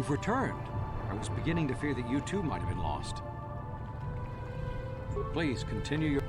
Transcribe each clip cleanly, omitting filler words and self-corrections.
You've returned. I was beginning to fear that you too might have been lost. Please continue your...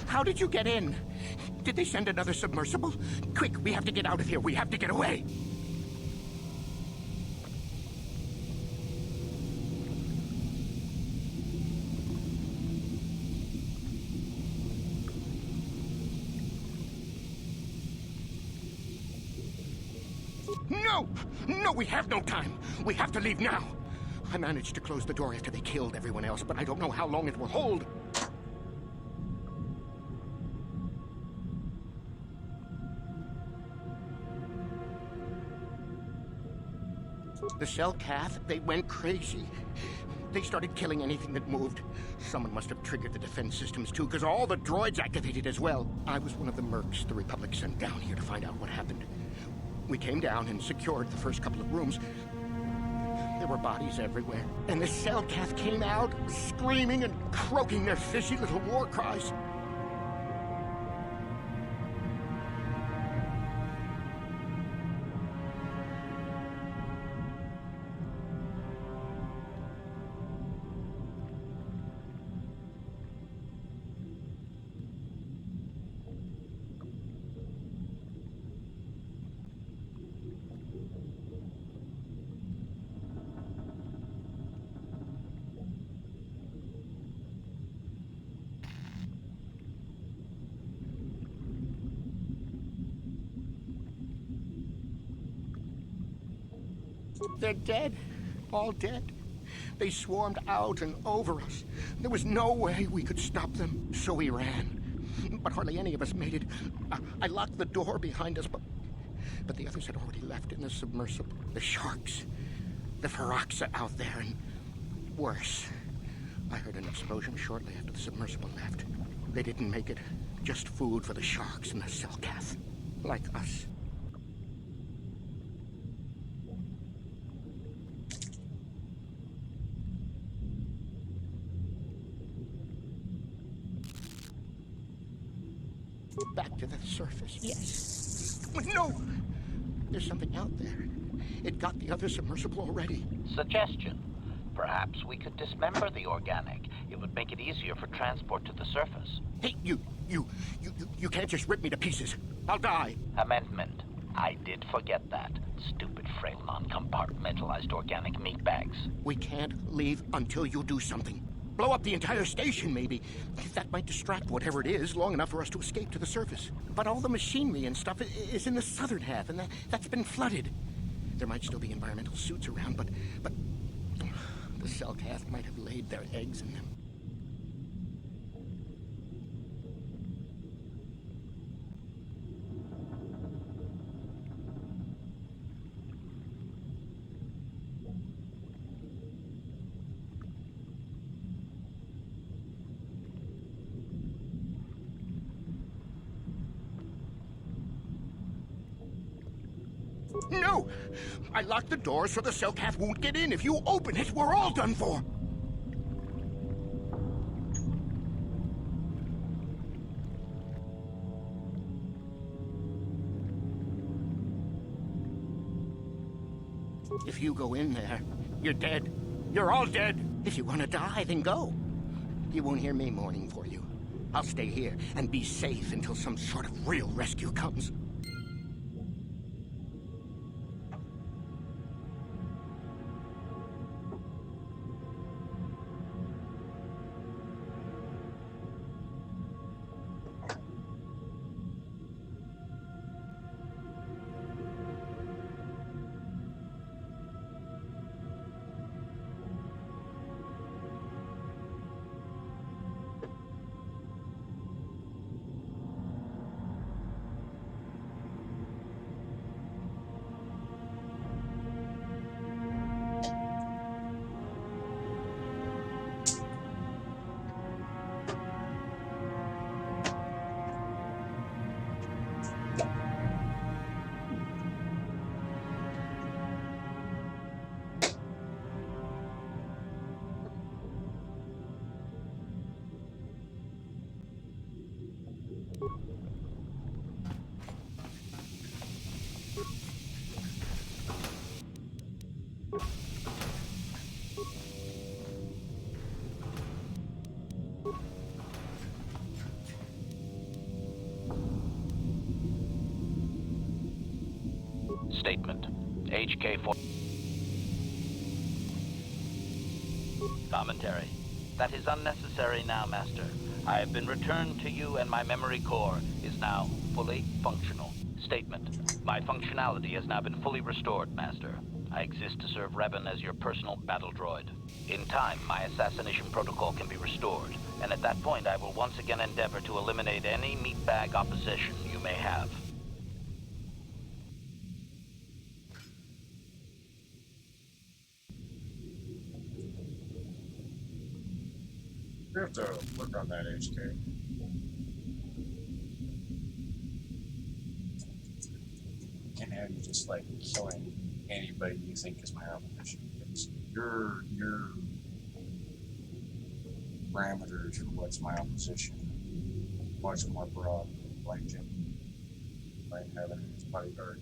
How did you get in? Did they send another submersible? Quick, we have to get out of here. We have to get away. No! No, we have no time. We have to leave now. I managed to close the door after they killed everyone else, but I don't know how long it will hold. The Cell-Cath, they went crazy. They started killing anything that moved. Someone must have triggered the defense systems too, because all the droids activated as well. I was one of the mercs the Republic sent down here to find out what happened. We came down and secured the first couple of rooms. There were bodies everywhere. And the Cell-Cath came out, screaming and croaking their fishy little war cries. They're dead. All dead. They swarmed out and over us. There was no way we could stop them, so we ran. But hardly any of us made it. I locked the door behind us, but the others had already left in the submersible. The sharks. The Ferox are out there, and worse. I heard an explosion shortly after the submersible left. They didn't make it. Just food for the sharks and the Cell-Cath. Like us. Back to the surface, yes. No! There's something out there. It got the other submersible already. Suggestion. Perhaps we could dismember the organic It would make it easier for transport to the surface. Hey, you can't just rip me to pieces. I'll die. Amendment. I did forget that. Stupid, frail, non-compartmentalized organic meat bags. We can't leave until you do something. Blow up the entire station, maybe. That might distract whatever it is long enough for us to escape to the surface. But all the machinery and stuff is in the southern half, and that's been flooded. There might still be environmental suits around, but the Cellcath might have laid their eggs in them. No! I locked the door so the Cellcath won't get in. If you open it, we're all done for. If you go in there, you're dead. You're all dead. If you want to die, then go. You won't hear me mourning for you. I'll stay here and be safe until some sort of real rescue comes. Statement. HK4. Commentary. That is unnecessary now, Master. I have been returned to you and my memory core is now fully functional. Statement. My functionality has now been fully restored, Master. I exist to serve Revan as your personal battle droid. In time, my assassination protocol can be restored, and at that point I will once again endeavor to eliminate any meatbag opposition you may have. We have to work on that HK. Can't have you just like killing anybody you think is my opposition. It's your parameters for what's my opposition much more broad than like Jim. Like having his bodyguard.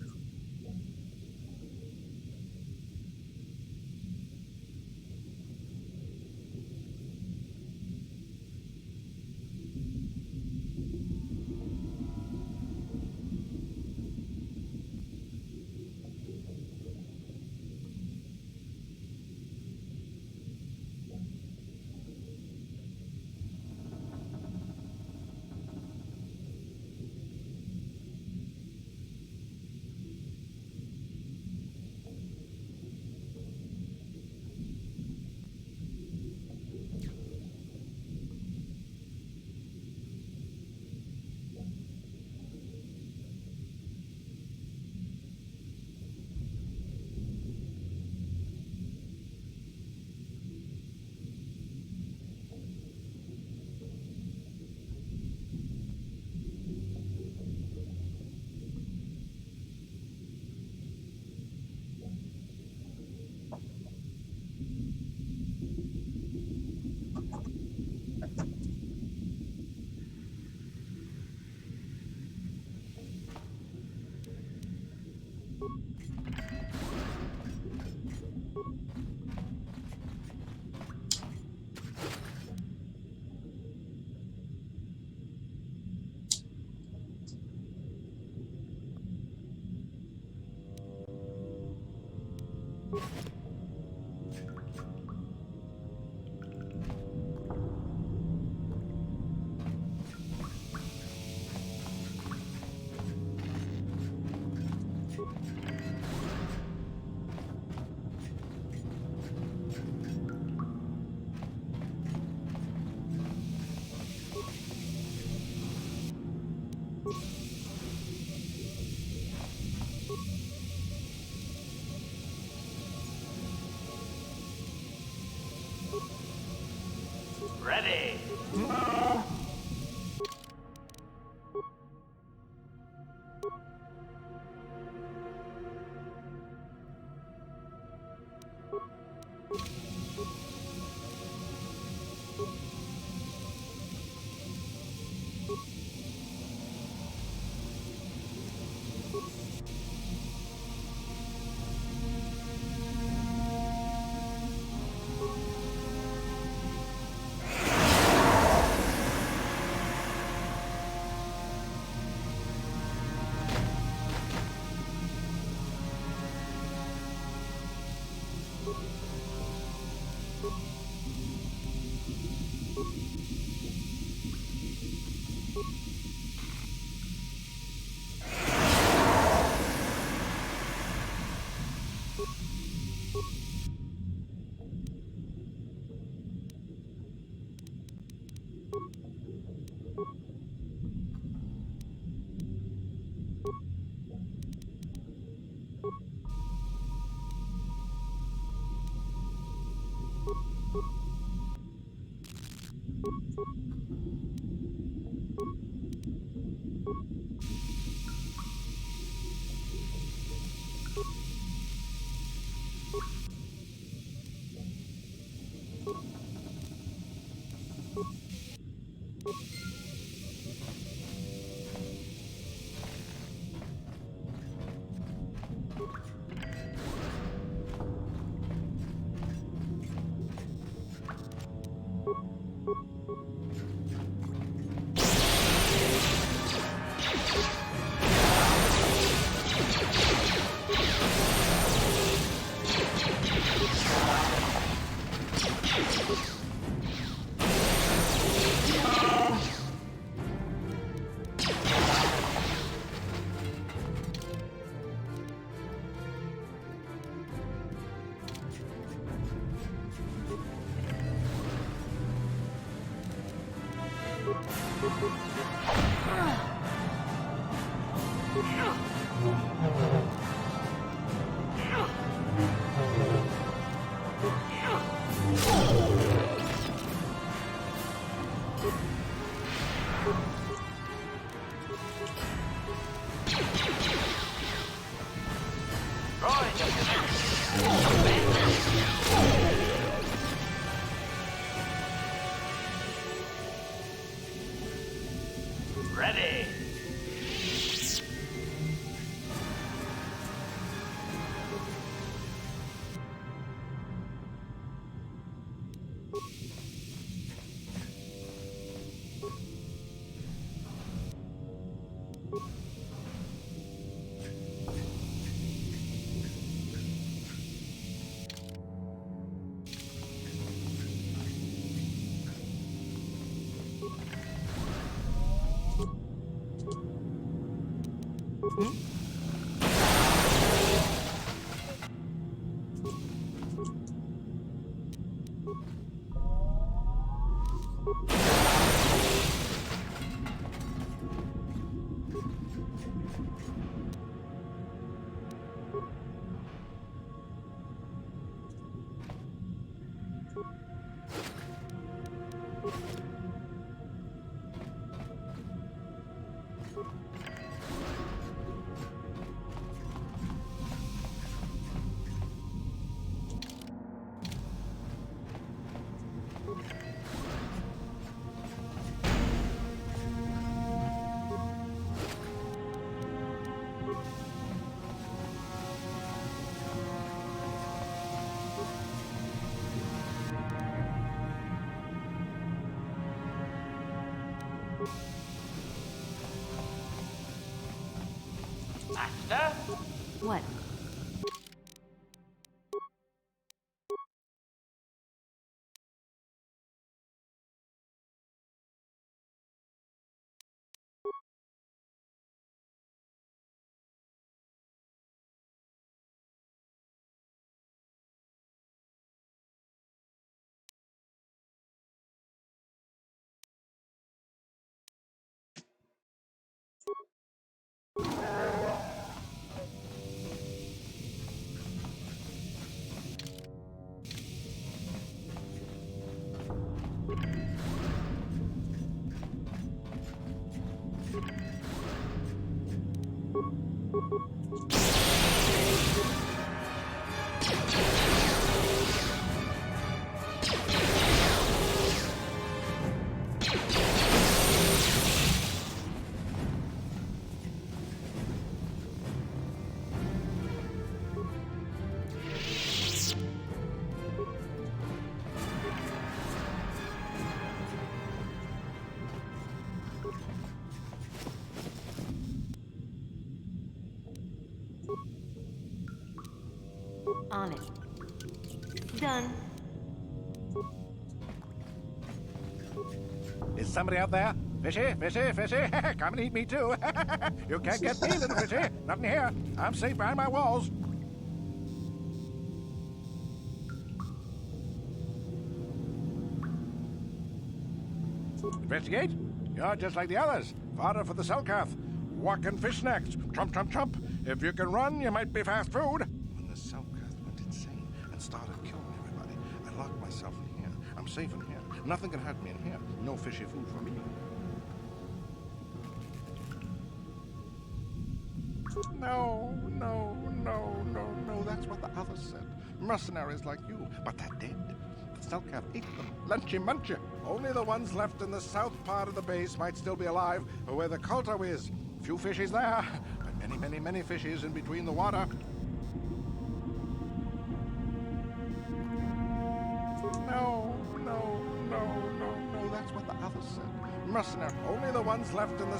Ready. Ready. Master? What? Done. Is somebody out there? Fishy, fishy, fishy. Come and eat me too. You can't get me, little fishy. Not in here. I'm safe behind my walls. Investigate? You're just like the others. Fodder for the Selkath. Walk and fish next. Trump, trump, trump. If you can run, you might be fast food. When the Selkath went insane and started killing everybody, I locked myself in here. I'm safe in here. Nothing can hurt me in here. No fishy food for me. No, no, no, no, no. That's what the others said. Mercenaries like you. But they're dead. The Selkath ate them. Lunchy munchy. Only the ones left in the south part of the base might still be alive, or where the Culto is. Few fishies there, but many, many, many fishies in between the water. No, no, no, no, no. That's what the others said. Mercenary. Only the ones left in the...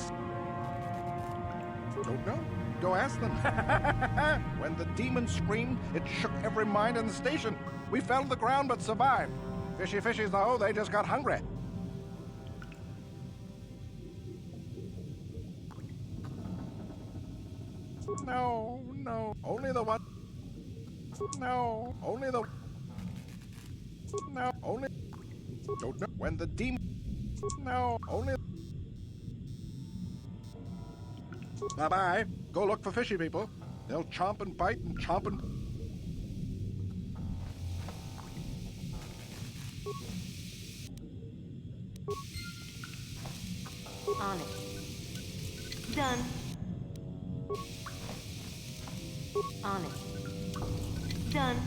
Don't know. Go ask them. When the demon screamed, it shook every mind in the station. We fell to the ground but survived. Fishy fishies, though, they just got hungry. No, no. Only the one. No, only the... No, only... Don't know. When the demon... No, only... Bye-bye. Go look for fishy people. They'll chomp and bite and chomp and... On it. Done. On it. Done.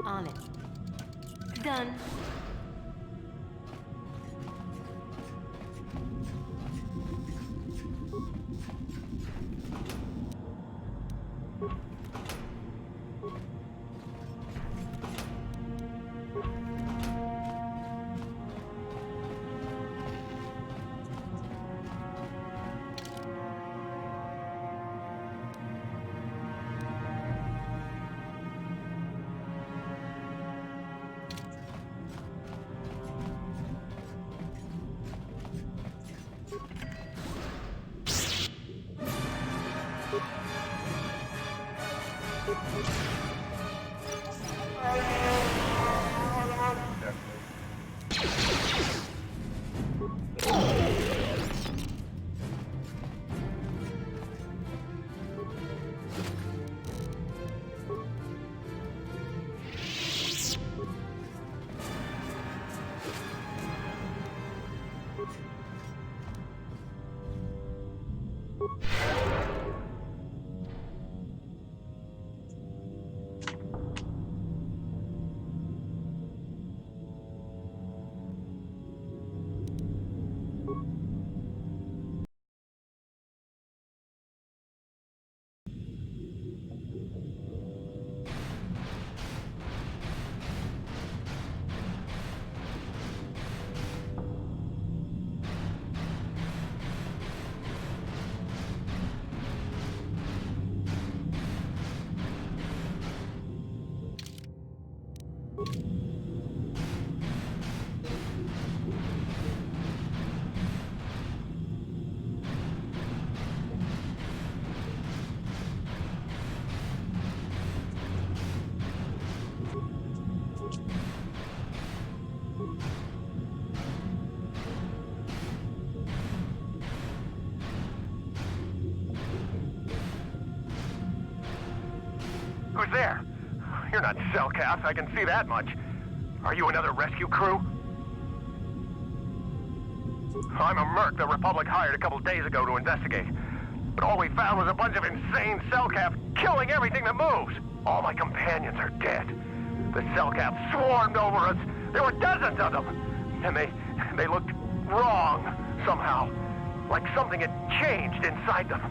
On it. Done. Who's there? You're not Cellcast, I can see that much. Are you another rescue crew? I'm a merc the Republic hired a couple days ago to investigate. But all we found was a bunch of insane Cellcaps killing everything that moves. All my companions are dead. The Cellcaps swarmed over us. There were dozens of them. And they looked wrong, somehow. Like something had changed inside them.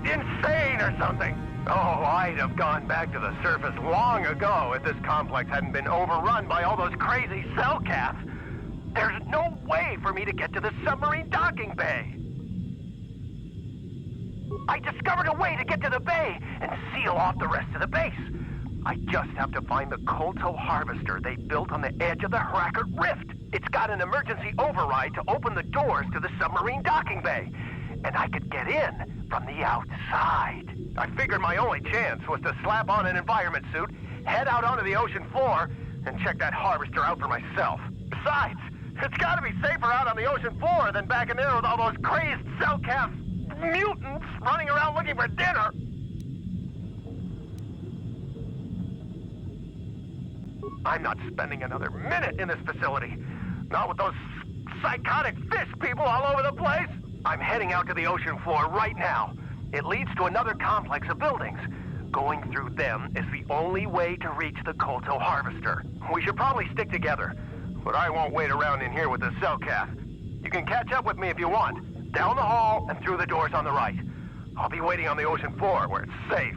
Insane or something. Oh, I'd have gone back to the surface long ago if this complex hadn't been overrun by all those crazy Cellcaps. There's no way for me to get to the submarine docking bay. I discovered a way to get to the bay and seal off the rest of the base. I just have to find the Kolto harvester they built on the edge of the Harakert Rift. It's got an emergency override to open the doors to the submarine docking bay. And I could get in from the outside. I figured my only chance was to slap on an environment suit, head out onto the ocean floor, and check that harvester out for myself. Besides, it's gotta be safer out on the ocean floor than back in there with all those crazed Cellcast mutants running around looking for dinner. I'm not spending another minute in this facility. Not with those psychotic fish people all over the place. I'm heading out to the ocean floor right now. It leads to another complex of buildings. Going through them is the only way to reach the Kolto harvester. We should probably stick together, but I won't wait around in here with the Cellcast. You can catch up with me if you want. Down the hall and through the doors on the right. I'll be waiting on the ocean floor where it's safe.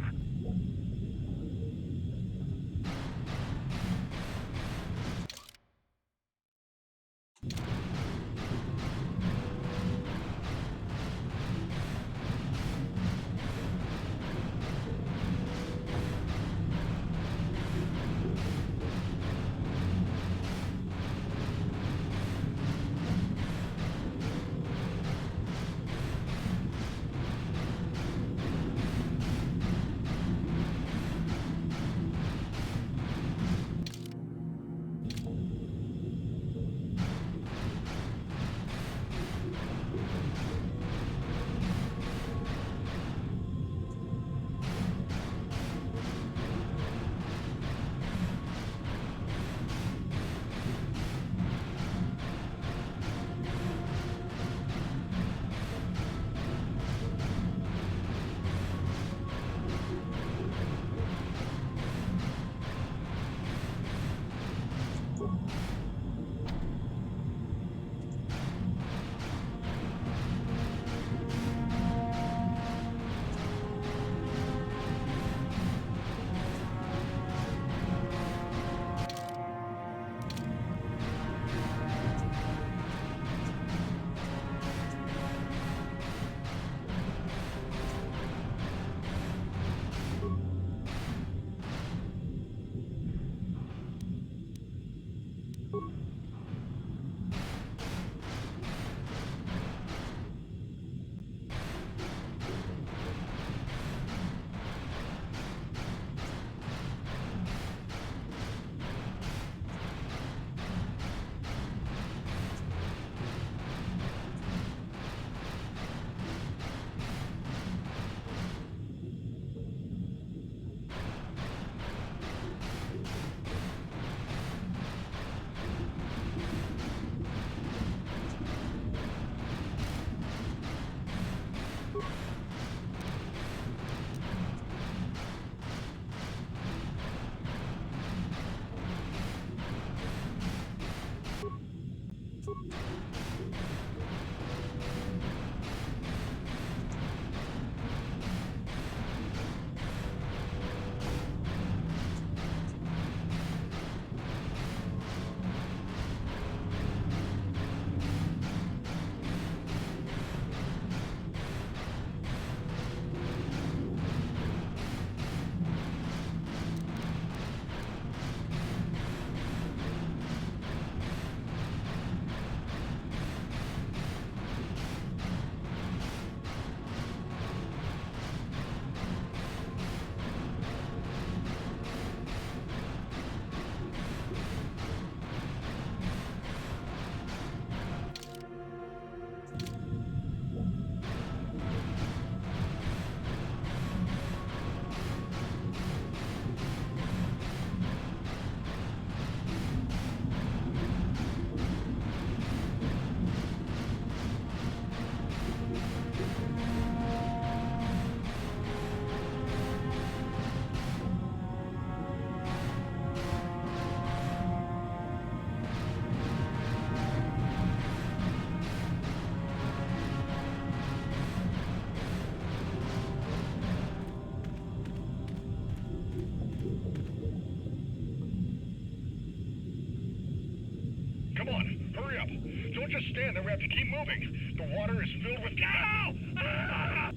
Don't just stand there. We have to keep moving. The water is filled with... Ow! Ah!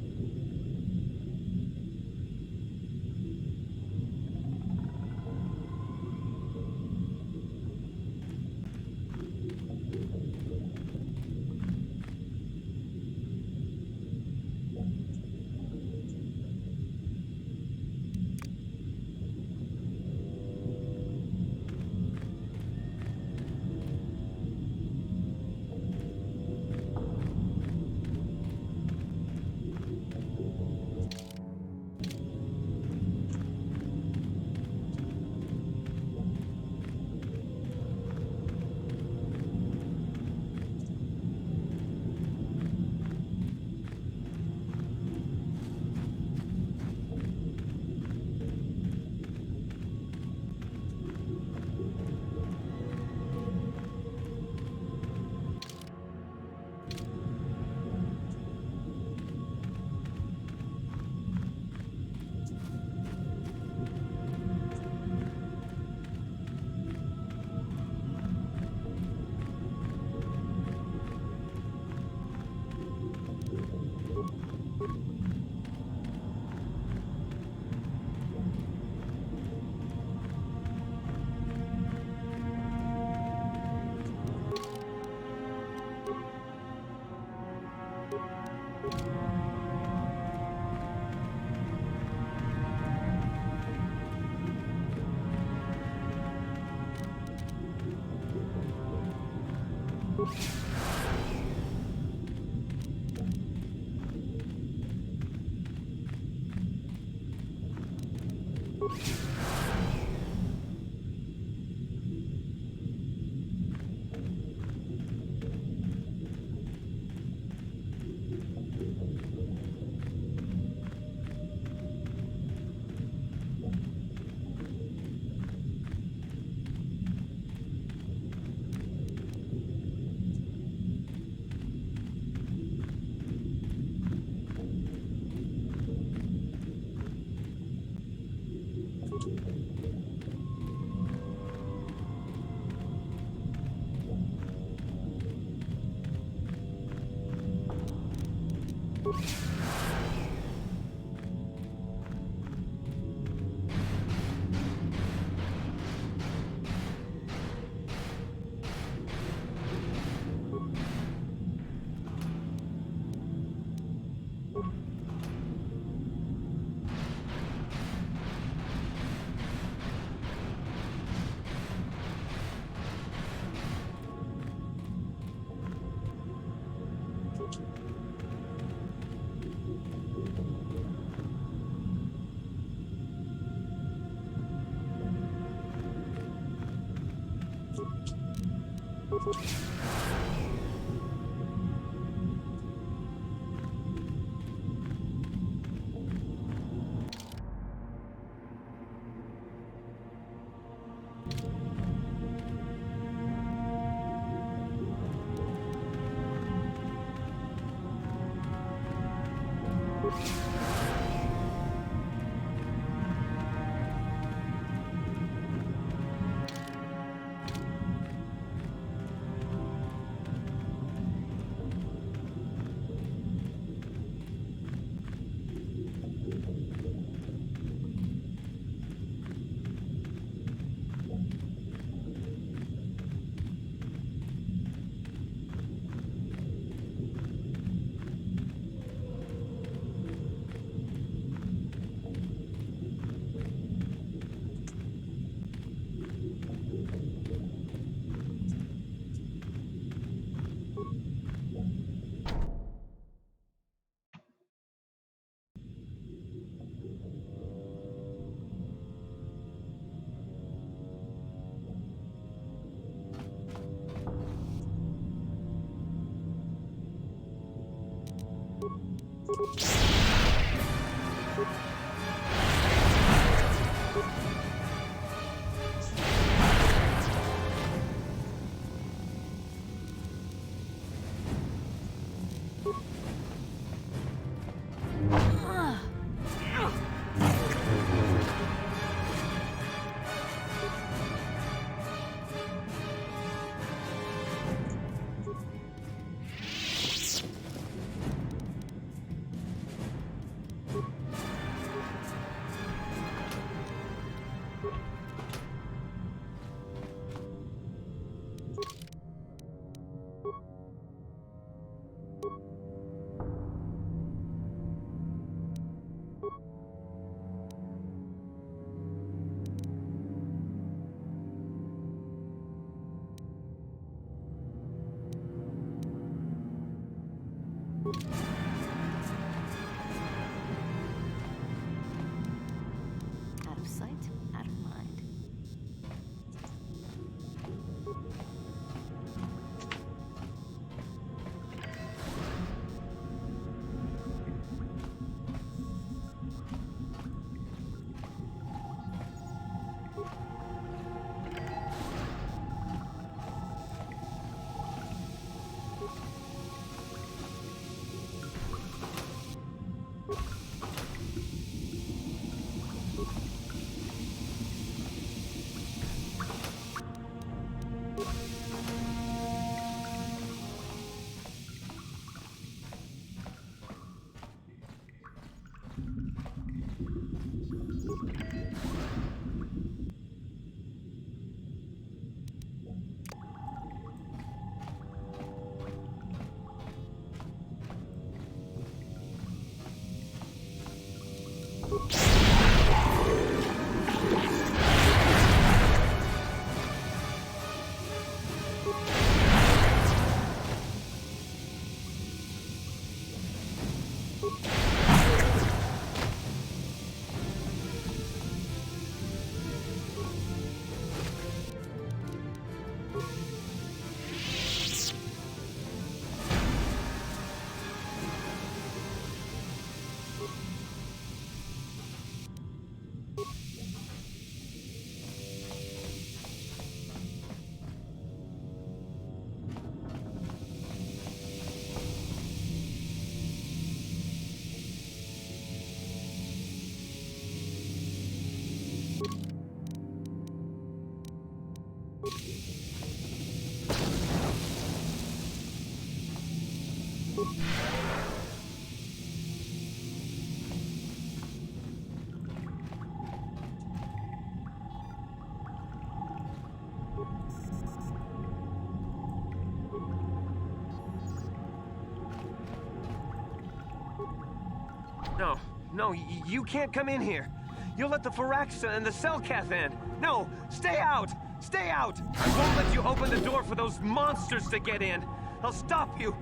No, you can't come in here. You'll let the Firaxa and the Selkath in. No, stay out! Stay out! I won't let you open the door for those monsters to get in. I'll stop you.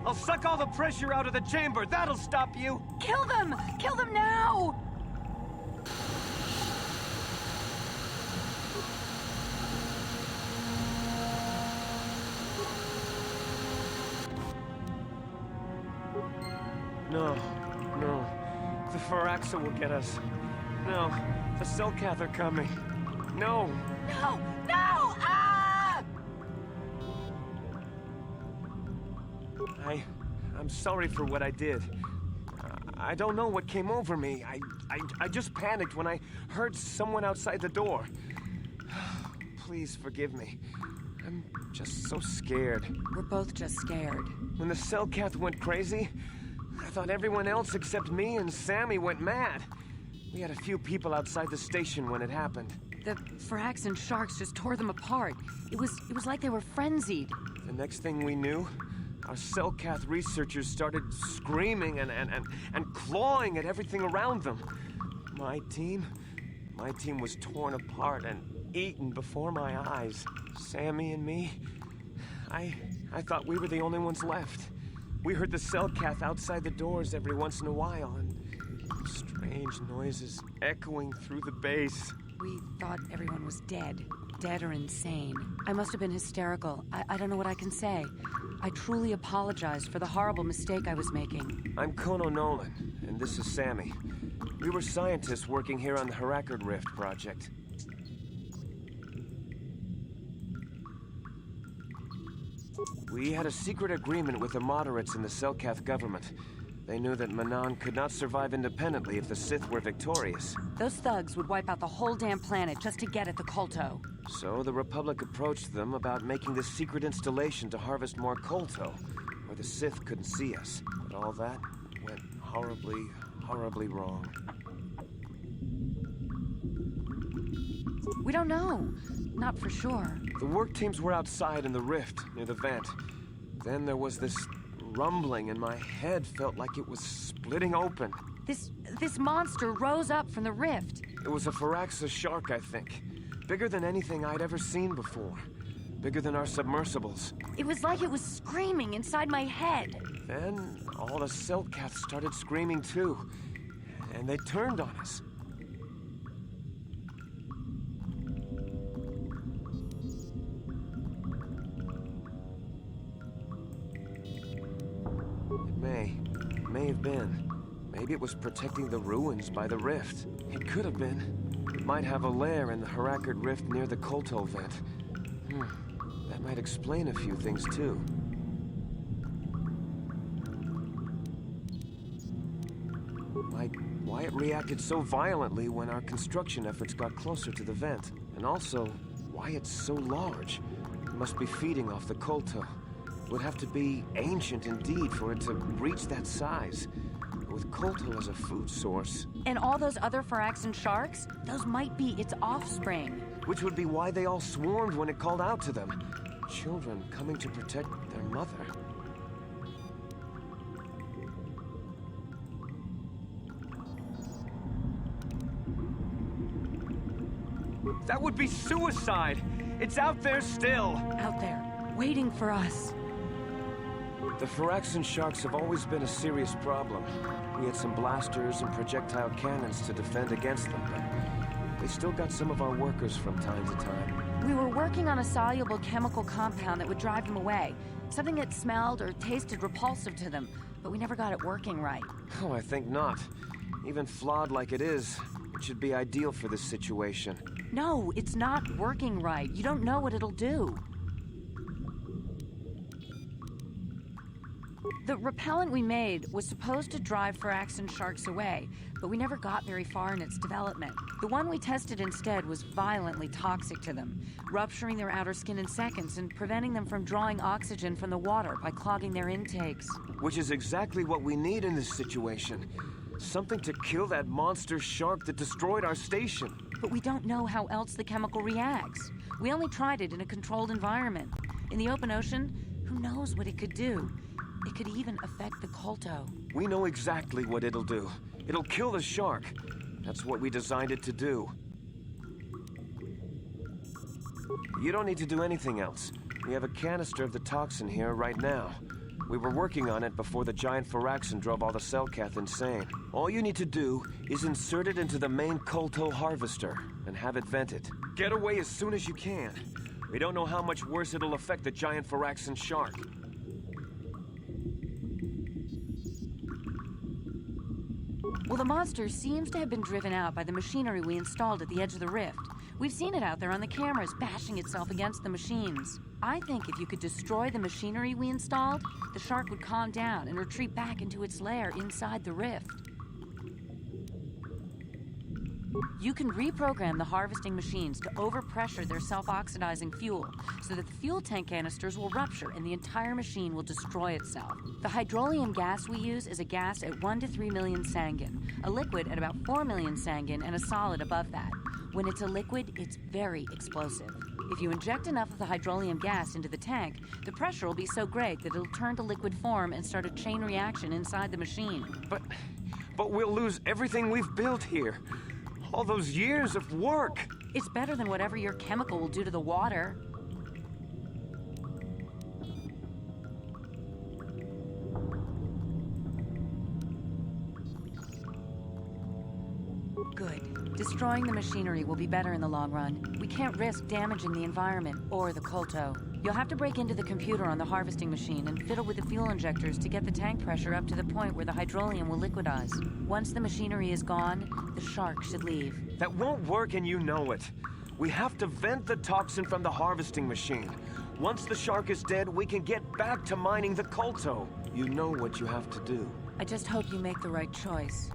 I'll suck all the pressure out of the chamber. That'll stop you. Kill them! Kill them now! No. The Firaxa will get us. No, the Selkath are coming. No! No! No! Ah! I'm sorry for what I did. I don't know what came over me. I just panicked when I heard someone outside the door. Please forgive me. I'm just so scared. We're both just scared. When the Selkath went crazy, I thought everyone else except me and Sammy went mad. We had a few people outside the station when it happened. The Frax and Sharks just tore them apart. It was like they were frenzied. The next thing we knew, our Selkath researchers started screaming and clawing at everything around them. My team was torn apart and eaten before my eyes. Sammy and me, I thought we were the only ones left. We heard the Selkath outside the doors every once in a while, and strange noises echoing through the base. We thought everyone was dead. Dead or insane. I must have been hysterical. I don't know what I can say. I truly apologize for the horrible mistake I was making. I'm Kono Nolan, and this is Sammy. We were scientists working here on the Harakard Rift project. We had a secret agreement with the moderates in the Selkath government. They knew that Manan could not survive independently if the Sith were victorious. Those thugs would wipe out the whole damn planet just to get at the Kolto. So the Republic approached them about making this secret installation to harvest more Kolto, where the Sith couldn't see us. But all that went horribly, horribly wrong. We don't know. Not for sure. The work teams were outside in the rift, near the vent. Then there was this rumbling, and my head felt like it was splitting open. This monster rose up from the rift. It was a Firaxa shark, I think. Bigger than anything I'd ever seen before. Bigger than our submersibles. It was like it was screaming inside my head. Then all the Selkaths started screaming too. And they turned on us. It may have been. Maybe it was protecting the ruins by the rift. It could have been. It might have a lair in the Harakard Rift near the Kolto vent. That might explain a few things too. Like why it reacted so violently when our construction efforts got closer to the vent. And also, why it's so large. It must be feeding off the Kolto. It would have to be ancient indeed for it to reach that size. With Kolto as a food source. And all those other Firaxan sharks? Those might be its offspring. Which would be why they all swarmed when it called out to them. Children coming to protect their mother. That would be suicide! It's out there still! Out there, waiting for us. The Firaxan sharks have always been a serious problem. We had some blasters and projectile cannons to defend against them, but they still got some of our workers from time to time. We were working on a soluble chemical compound that would drive them away. Something that smelled or tasted repulsive to them, but we never got it working right. Oh, I think not. Even flawed like it is, it should be ideal for this situation. No, it's not working right. You don't know what it'll do. The repellent we made was supposed to drive Firaxan sharks away, but we never got very far in its development. The one we tested instead was violently toxic to them, rupturing their outer skin in seconds and preventing them from drawing oxygen from the water by clogging their intakes. Which is exactly what we need in this situation. Something to kill that monster shark that destroyed our station. But we don't know how else the chemical reacts. We only tried it in a controlled environment. In the open ocean, who knows what it could do? It could even affect the Kolto. We know exactly what it'll do. It'll kill the shark. That's what we designed it to do. You don't need to do anything else. We have a canister of the toxin here right now. We were working on it before the giant Firaxan drove all the Selkath insane. All you need to do is insert it into the main Kolto harvester and have it vented. Get away as soon as you can. We don't know how much worse it'll affect the giant Firaxan shark. Well, the monster seems to have been driven out by the machinery we installed at the edge of the rift. We've seen it out there on the cameras, bashing itself against the machines. I think if you could destroy the machinery we installed, the shark would calm down and retreat back into its lair inside the rift. You can reprogram the harvesting machines to overpressure their self-oxidizing fuel so that the fuel tank canisters will rupture and the entire machine will destroy itself. The hydrolium gas we use is a gas at 1 to 3 million sangin, a liquid at about 4 million sangin, and a solid above that. When it's a liquid, it's very explosive. If you inject enough of the hydrolium gas into the tank, the pressure will be so great that it'll turn to liquid form and start a chain reaction inside the machine. But we'll lose everything we've built here. All those years of work! It's better than whatever your chemical will do to the water. Good. Destroying the machinery will be better in the long run. We can't risk damaging the environment or the Kolto. You'll have to break into the computer on the harvesting machine and fiddle with the fuel injectors to get the tank pressure up to the point where the hydrolium will liquidize. Once the machinery is gone, the shark should leave. That won't work and you know it. We have to vent the toxin from the harvesting machine. Once the shark is dead, we can get back to mining the Kolto. You know what you have to do. I just hope you make the right choice.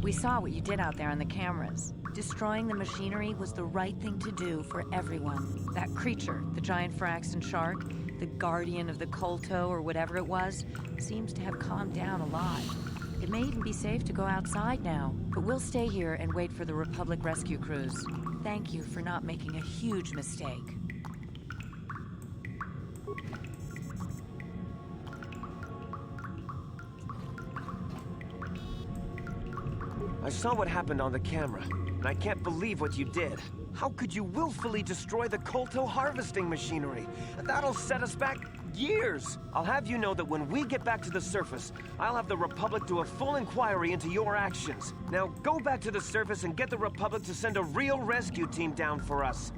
We saw what you did out there on the cameras. Destroying the machinery was the right thing to do for everyone. That creature, the giant Firaxan shark, the guardian of the Kolto or whatever it was, seems to have calmed down a lot. It may even be safe to go outside now, but we'll stay here and wait for the Republic rescue crews. Thank you for not making a huge mistake. I saw what happened on the camera, and I can't believe what you did. How could you willfully destroy the Kolto harvesting machinery? That'll set us back years. I'll have you know that when we get back to the surface, I'll have the Republic do a full inquiry into your actions. Now go back to the surface and get the Republic to send a real rescue team down for us.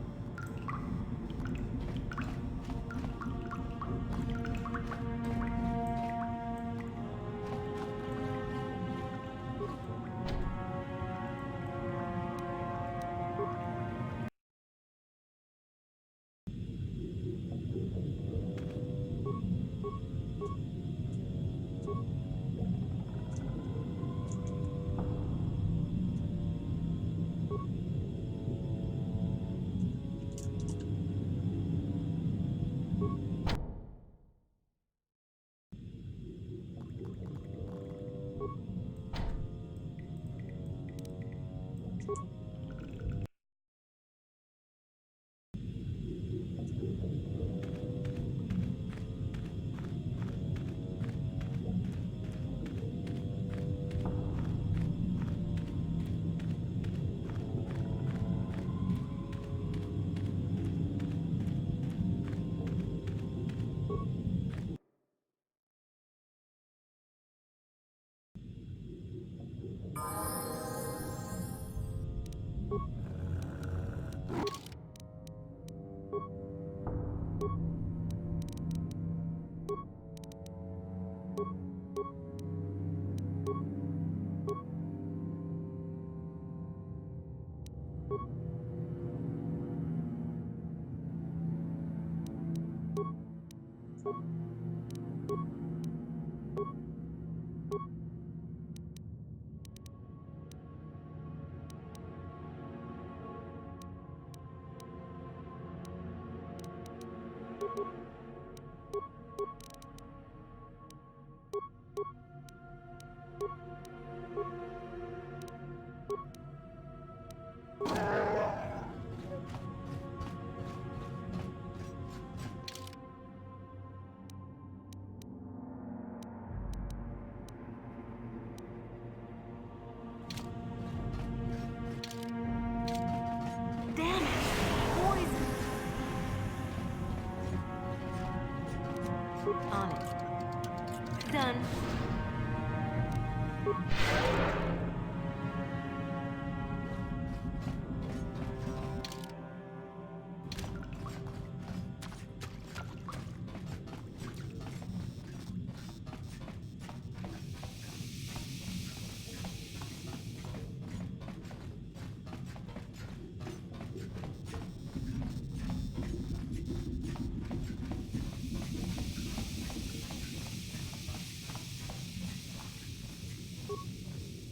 On it. Done.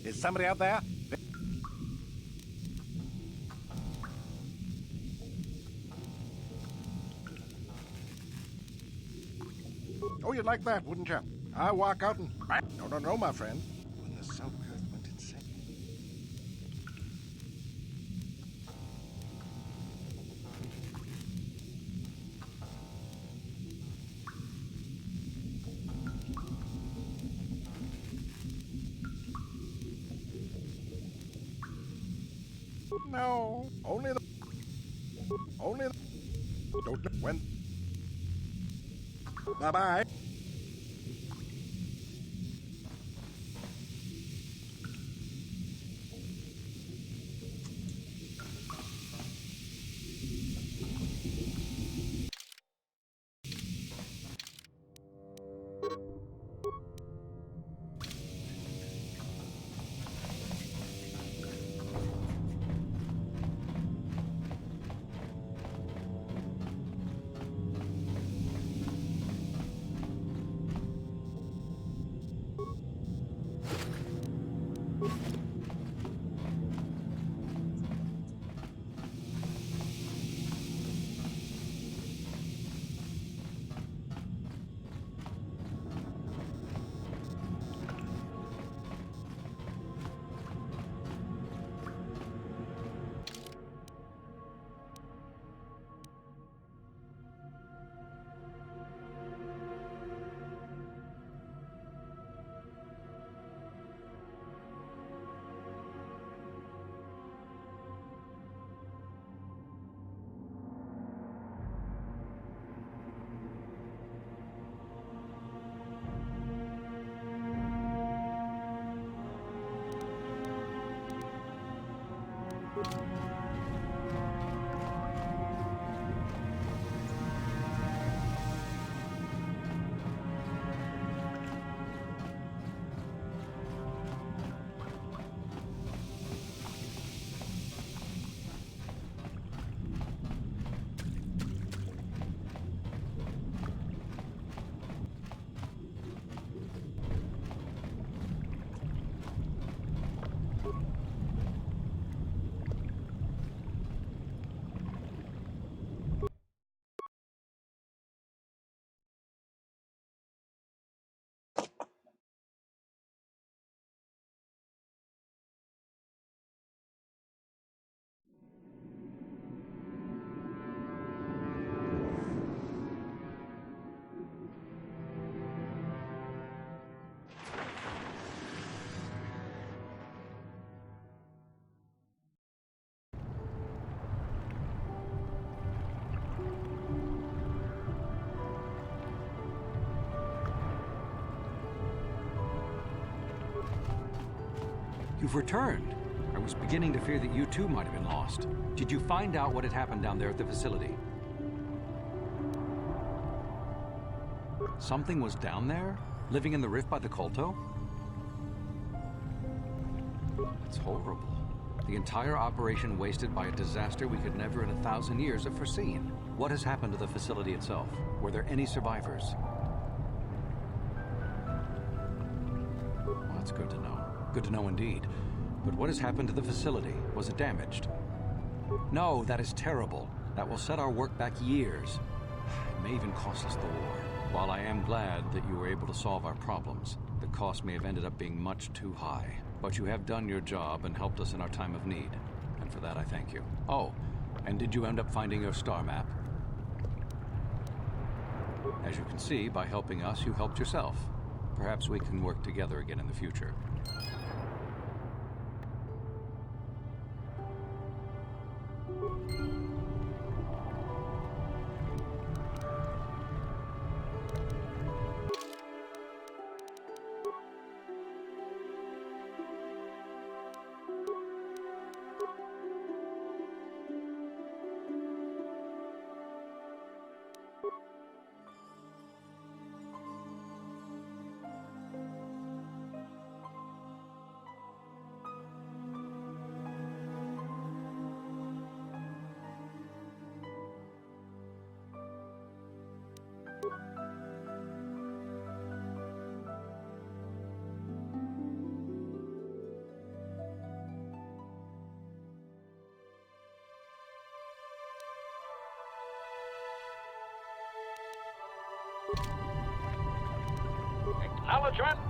Is somebody out there? Oh, you'd like that, wouldn't you? I walk out and... No, no, no, my friend. When the South Earth went insane... No, only the... Don't know when... Bye-bye. You've returned. I was beginning to fear that you too might have been lost. Did you find out what had happened down there at the facility? Something was down there? Living in the rift by the Kolto? It's horrible. The entire operation wasted by a disaster we could never in 1,000 years have foreseen. What has happened to the facility itself? Were there any survivors? Well, that's good to know. Good to know indeed. But what has happened to the facility? Was it damaged? No, that is terrible. That will set our work back years. It may even cost us the war. While I am glad that you were able to solve our problems, the cost may have ended up being much too high. But you have done your job and helped us in our time of need. And for that, I thank you. Oh, and did you end up finding your star map? As you can see, by helping us, you helped yourself. Perhaps we can work together again in the future. Acknowledgement.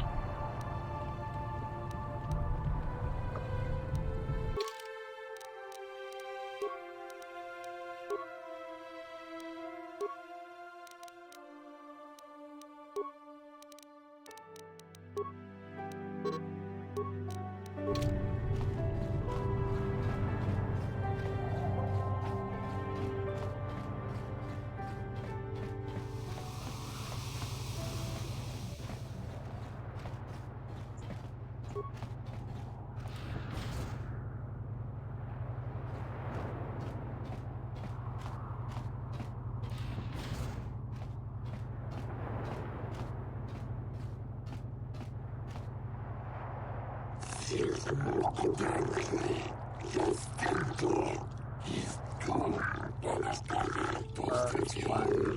It's fine.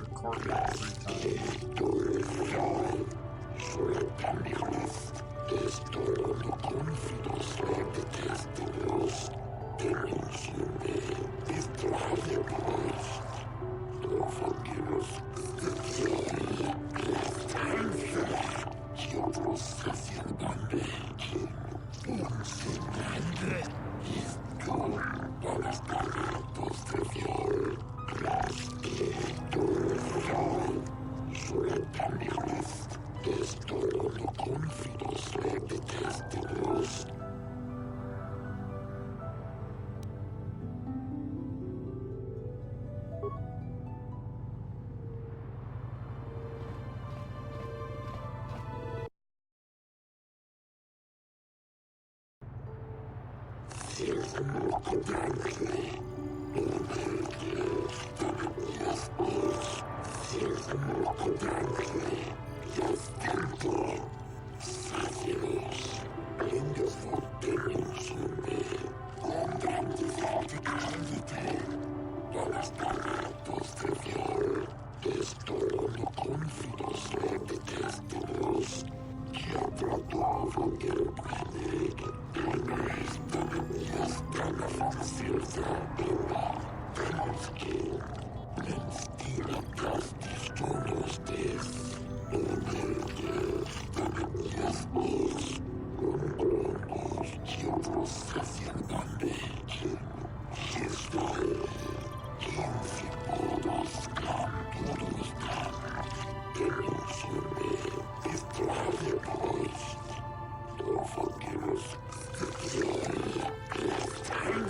Recording every time.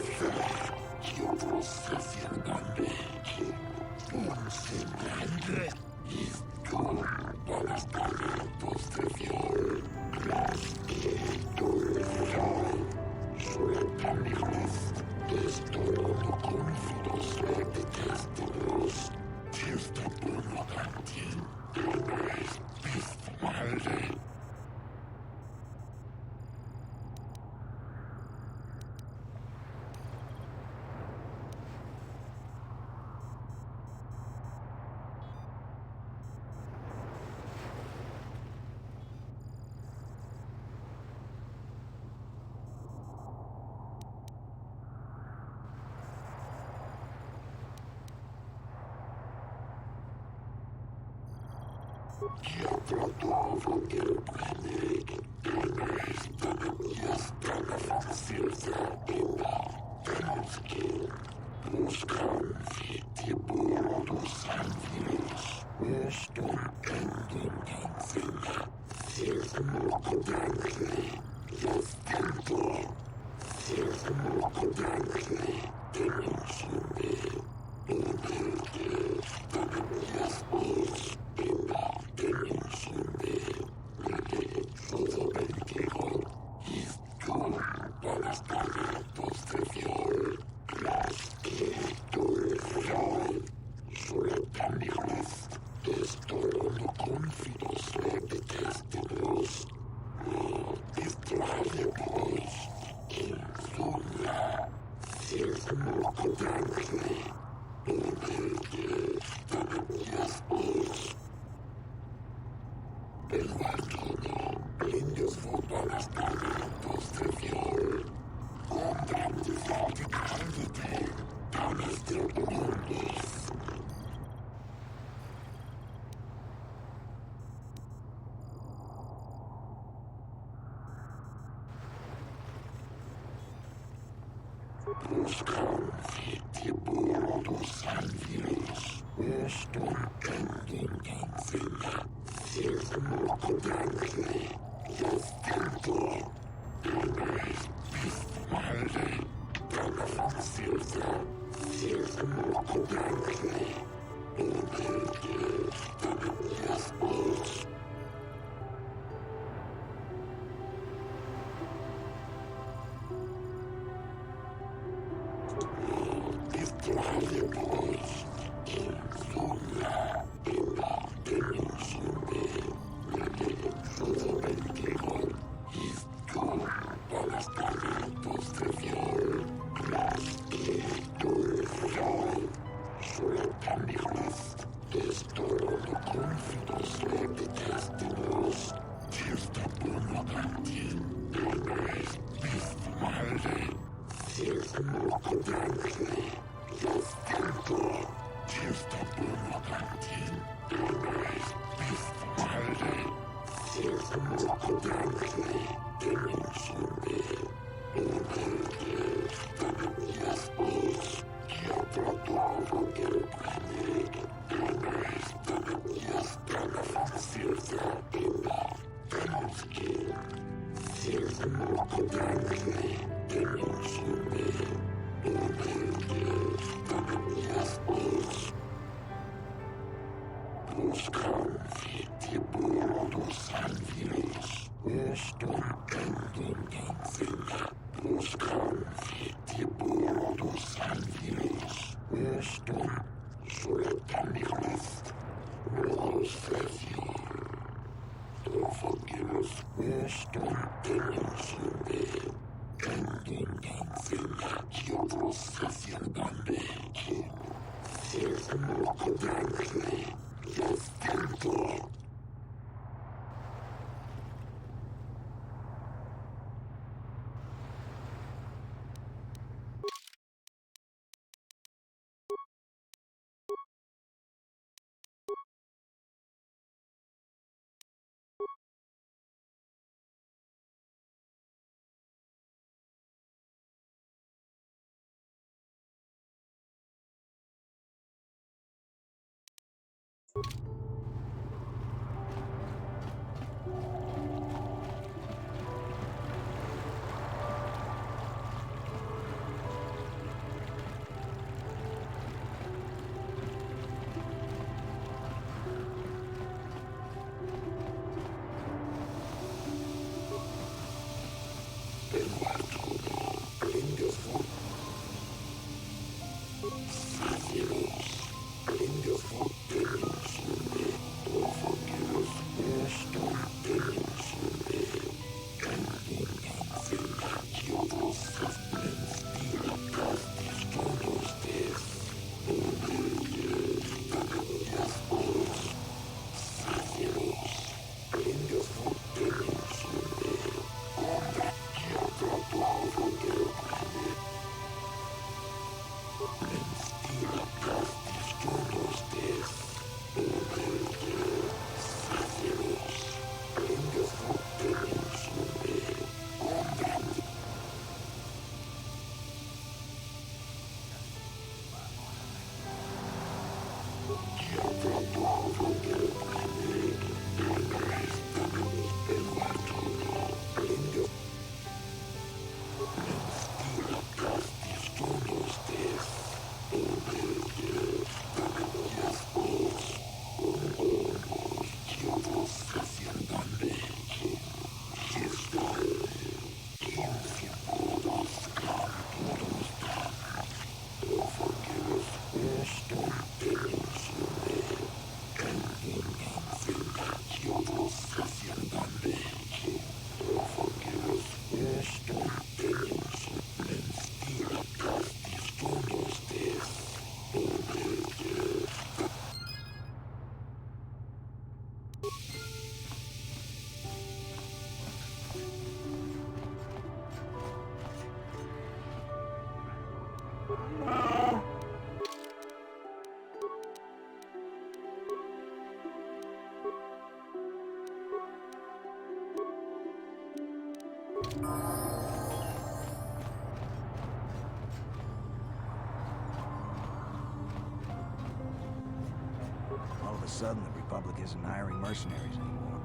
sudden the Republic isn't hiring mercenaries anymore.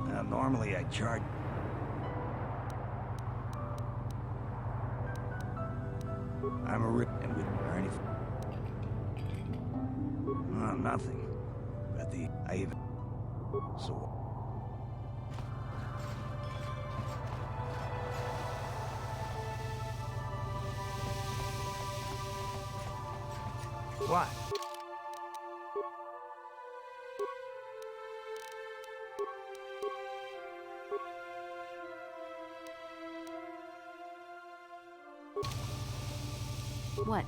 Now, normally I'd charge... I'm a rip and we don't earn anything. Oh, nothing. But I even... So... What? What?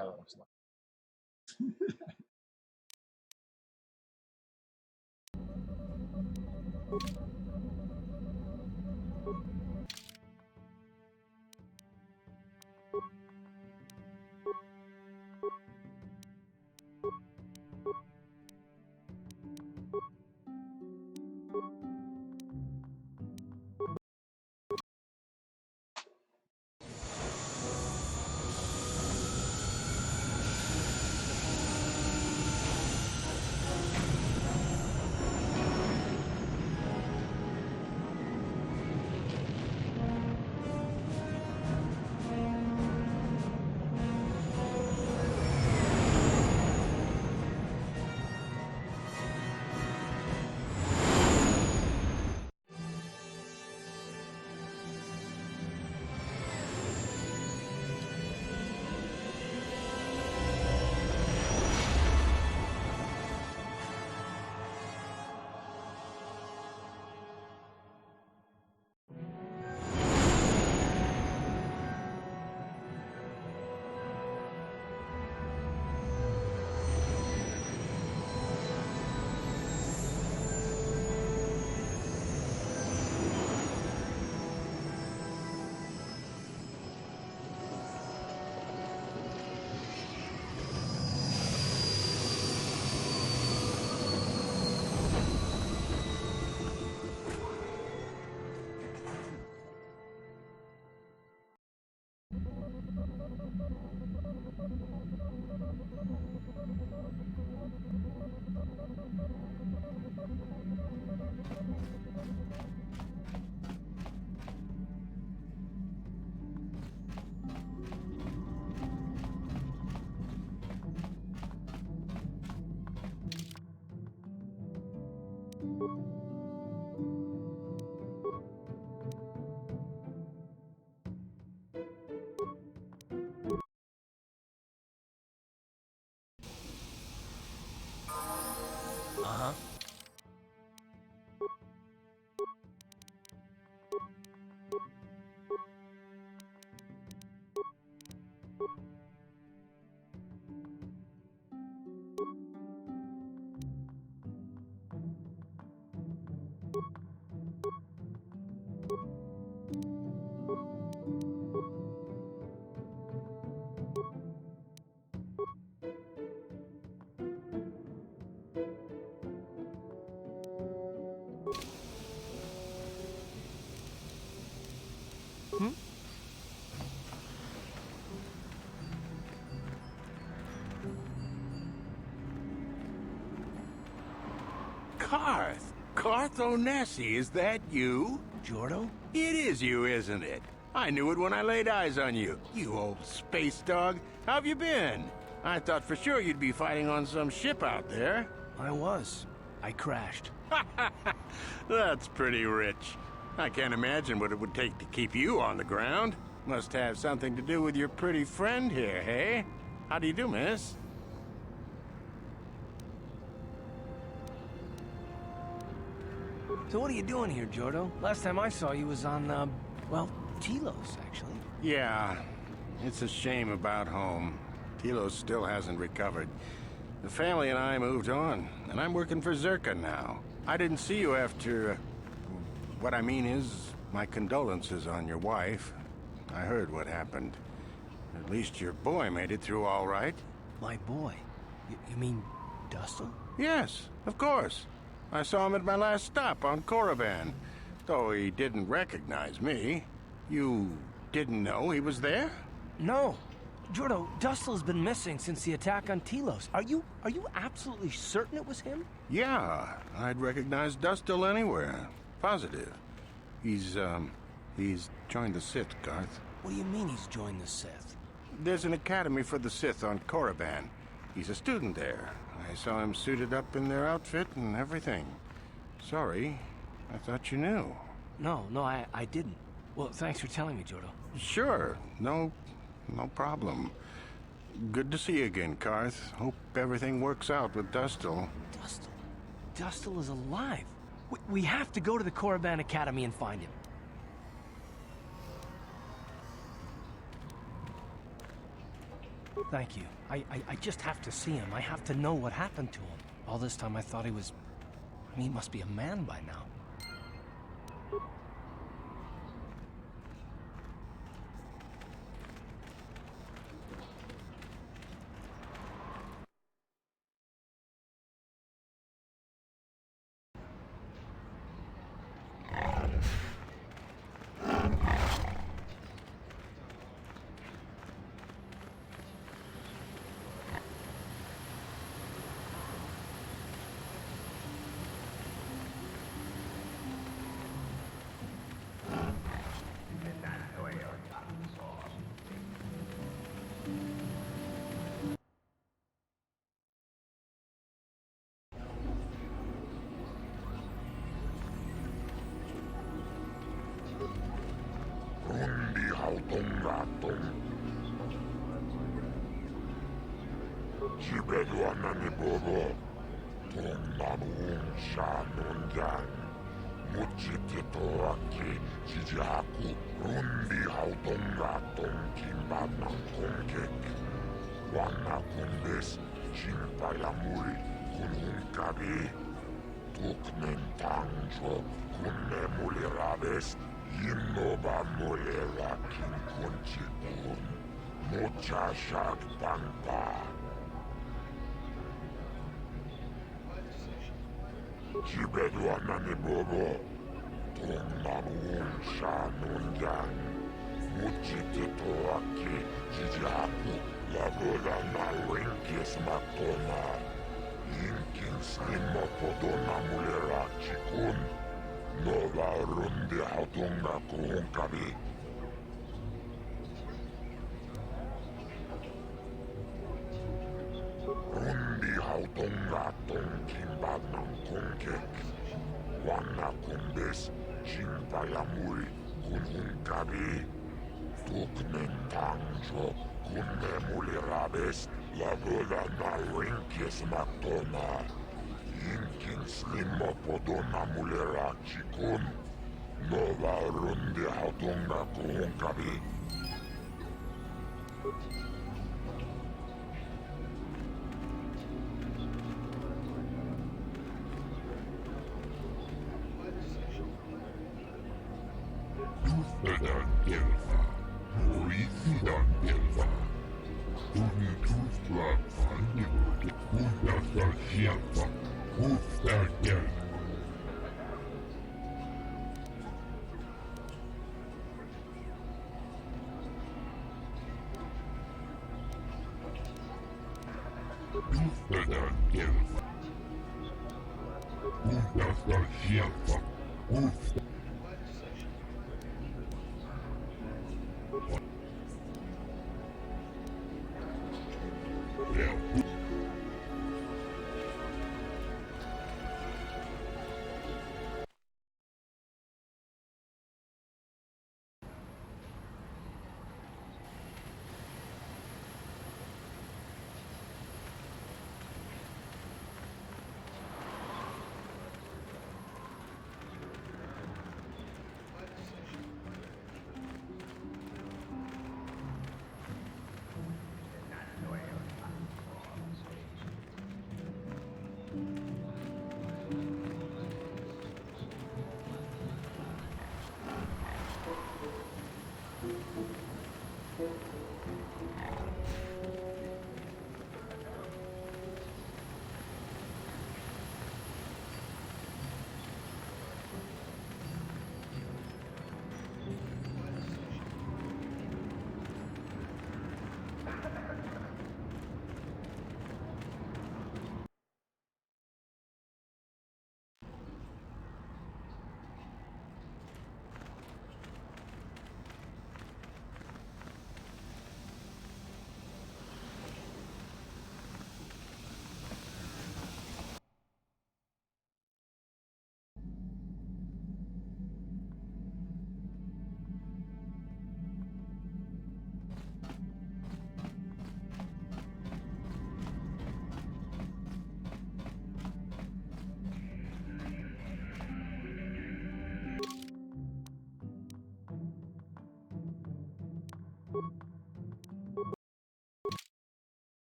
Oh, it's not. Uh-huh. Hmm? Carth! Carth Onesi, is that you? Jordo? It is you, isn't it? I knew it when I laid eyes on you. You old space dog. How've you been? I thought for sure you'd be fighting on some ship out there. I was. I crashed. That's pretty rich. I can't imagine what it would take to keep you on the ground. Must have something to do with your pretty friend here, hey? How do you do, miss? So what are you doing here, Jordo? Last time I saw you was on, well, Telos, actually. Yeah, it's a shame about home. Telos still hasn't recovered. The family and I moved on, and I'm working for Zerka now. I didn't see you after... what I mean is, my condolences on your wife. I heard what happened. At least your boy made it through all right. My boy? You mean Dustle? Yes, of course. I saw him at my last stop on Korriban, though he didn't recognize me. You didn't know he was there? No. Jordo, Dustle's been missing since the attack on Telos. Are you absolutely certain it was him? Yeah, I'd recognize Dustle anywhere. Positive. He's joined the Sith, Garth. What do you mean he's joined the Sith? There's an academy for the Sith on Korriban. He's a student there. I saw him suited up in their outfit and everything. Sorry, I thought you knew. No, I didn't. Well, thanks for telling me, Jordo. Sure, no problem. Good to see you again, Carth. Hope everything works out with Dustle. Dustle is alive. We have to go to the Korriban Academy and find him. Thank you. I just have to see him. I have to know what happened to him. All this time I thought he was... I mean, he must be a man by now. 집에도 왔나니 보고 동나무 웅샤 논잔 무치티 도악기 지지하고 룬디하우 동가동 김반낭 공객 완나 군베스 신바야 물 군훈가비 툭는 당조 군내 물이라베스 인노바 물레라 김군치군 모차샥 방파 집에도 왔나니 보고 동나무 웅샤 논잔 무치티 도악기 지지하고 라보다 나웬키스 막도나 인킨 스님모포도나 물레라치군 노바 룬데 하동가 고홍가비 룬디하우동가 동김바낭 공객 완나 군베스 신바야 물 군훈가비 툭는 당조 군내 물이라베스 라보다 나웬키스 막도나 인킨 스님모포도나 물레라치군 노바 룬디하우동가 고홍가비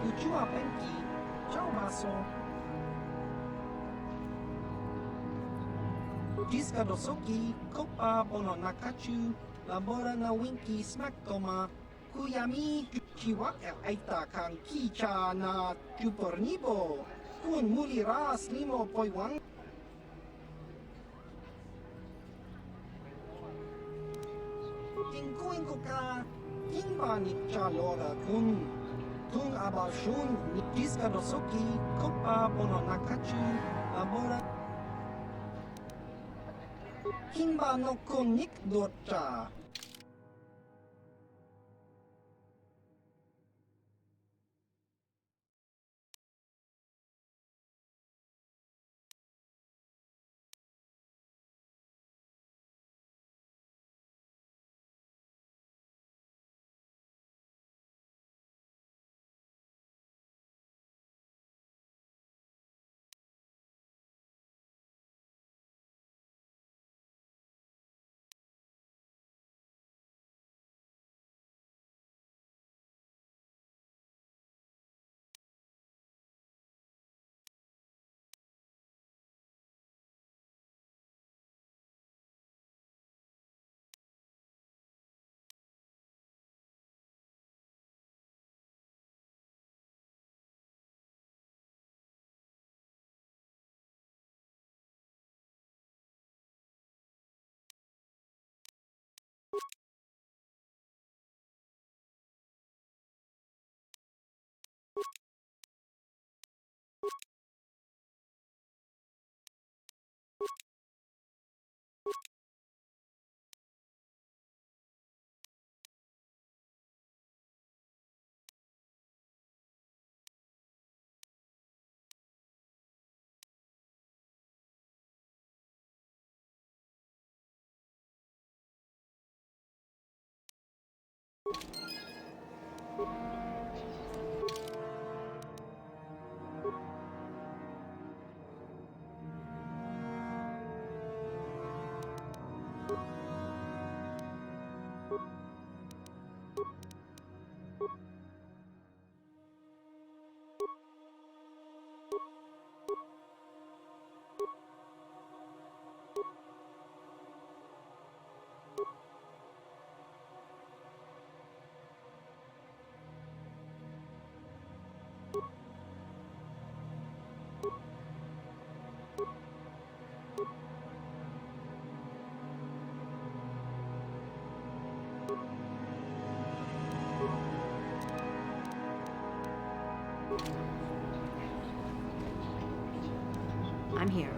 Ucua Penki, ciao basso. Jiska dosoki, kopa bono nakachu, labora na winki smack toma, kuyami, chiwak aita kang kicha na chupornibo, kun muli ras limo poiwang. Tingkuin ko ka, tingba ni chalora kun. Tung abashun jiska dosoki, kopa bono nakachu, labora. Kimba no konik dorcha. I'm here.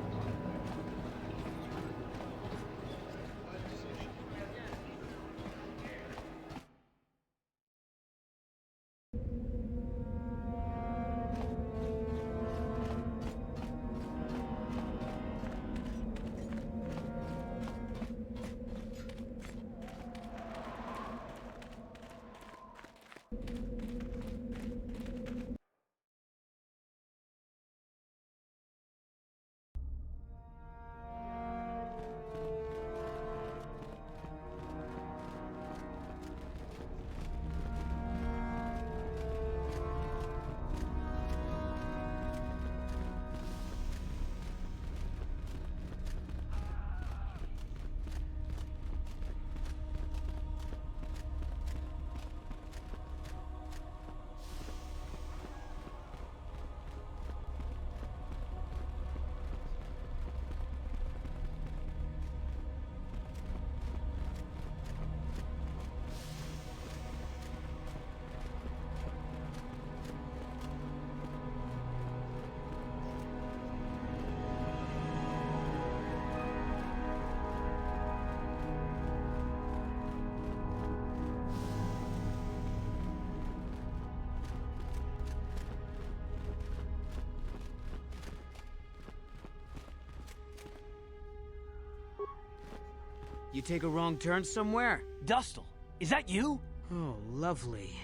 You take a wrong turn somewhere? Dustle, is that you? Oh, lovely.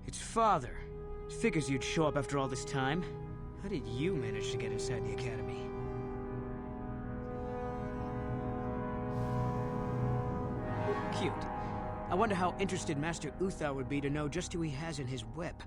It's Father. Figures you'd show up after all this time. How did you manage to get inside the academy? Cute. I wonder how interested Master Uthar would be to know just who he has in his web.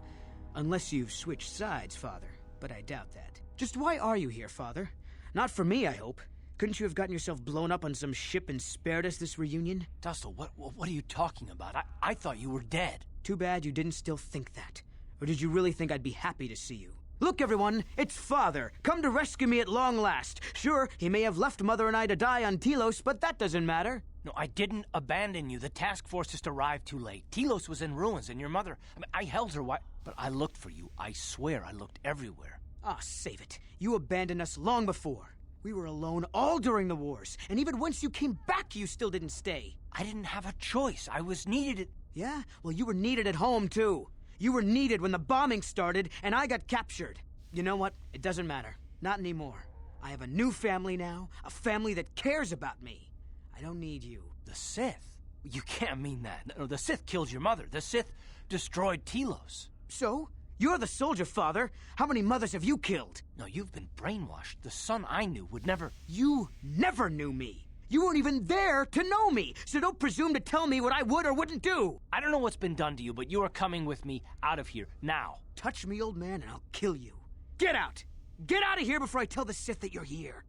Unless you've switched sides, Father. But I doubt that. Just why are you here, Father? Not for me, I hope. Couldn't you have gotten yourself blown up on some ship and spared us this reunion? Dustle, what are you talking about? I thought you were dead. Too bad you didn't still think that. Or did you really think I'd be happy to see you? Look, everyone, it's Father, come to rescue me at long last. Sure, he may have left Mother and I to die on Telos, but that doesn't matter. No, I didn't abandon you. The task force just arrived too late. Telos was in ruins, and your mother... I held her but I looked for you. I swear I looked everywhere. Ah, save it. You abandoned us long before. We were alone all during the wars, and even once you came back, you still didn't stay. I didn't have a choice. I was needed Yeah? Well, you were needed at home, too. You were needed when the bombing started, and I got captured. You know what? It doesn't matter. Not anymore. I have a new family now, a family that cares about me. I don't need you. The Sith? You can't mean that. No, the Sith killed your mother. The Sith destroyed Telos. So? You're the soldier, Father. How many mothers have you killed? No, you've been brainwashed. The son I knew would never... You never knew me. You weren't even there to know me, so don't presume to tell me what I would or wouldn't do. I don't know what's been done to you, but you are coming with me out of here, now. Touch me, old man, and I'll kill you. Get out! Get out of here before I tell the Sith that you're here.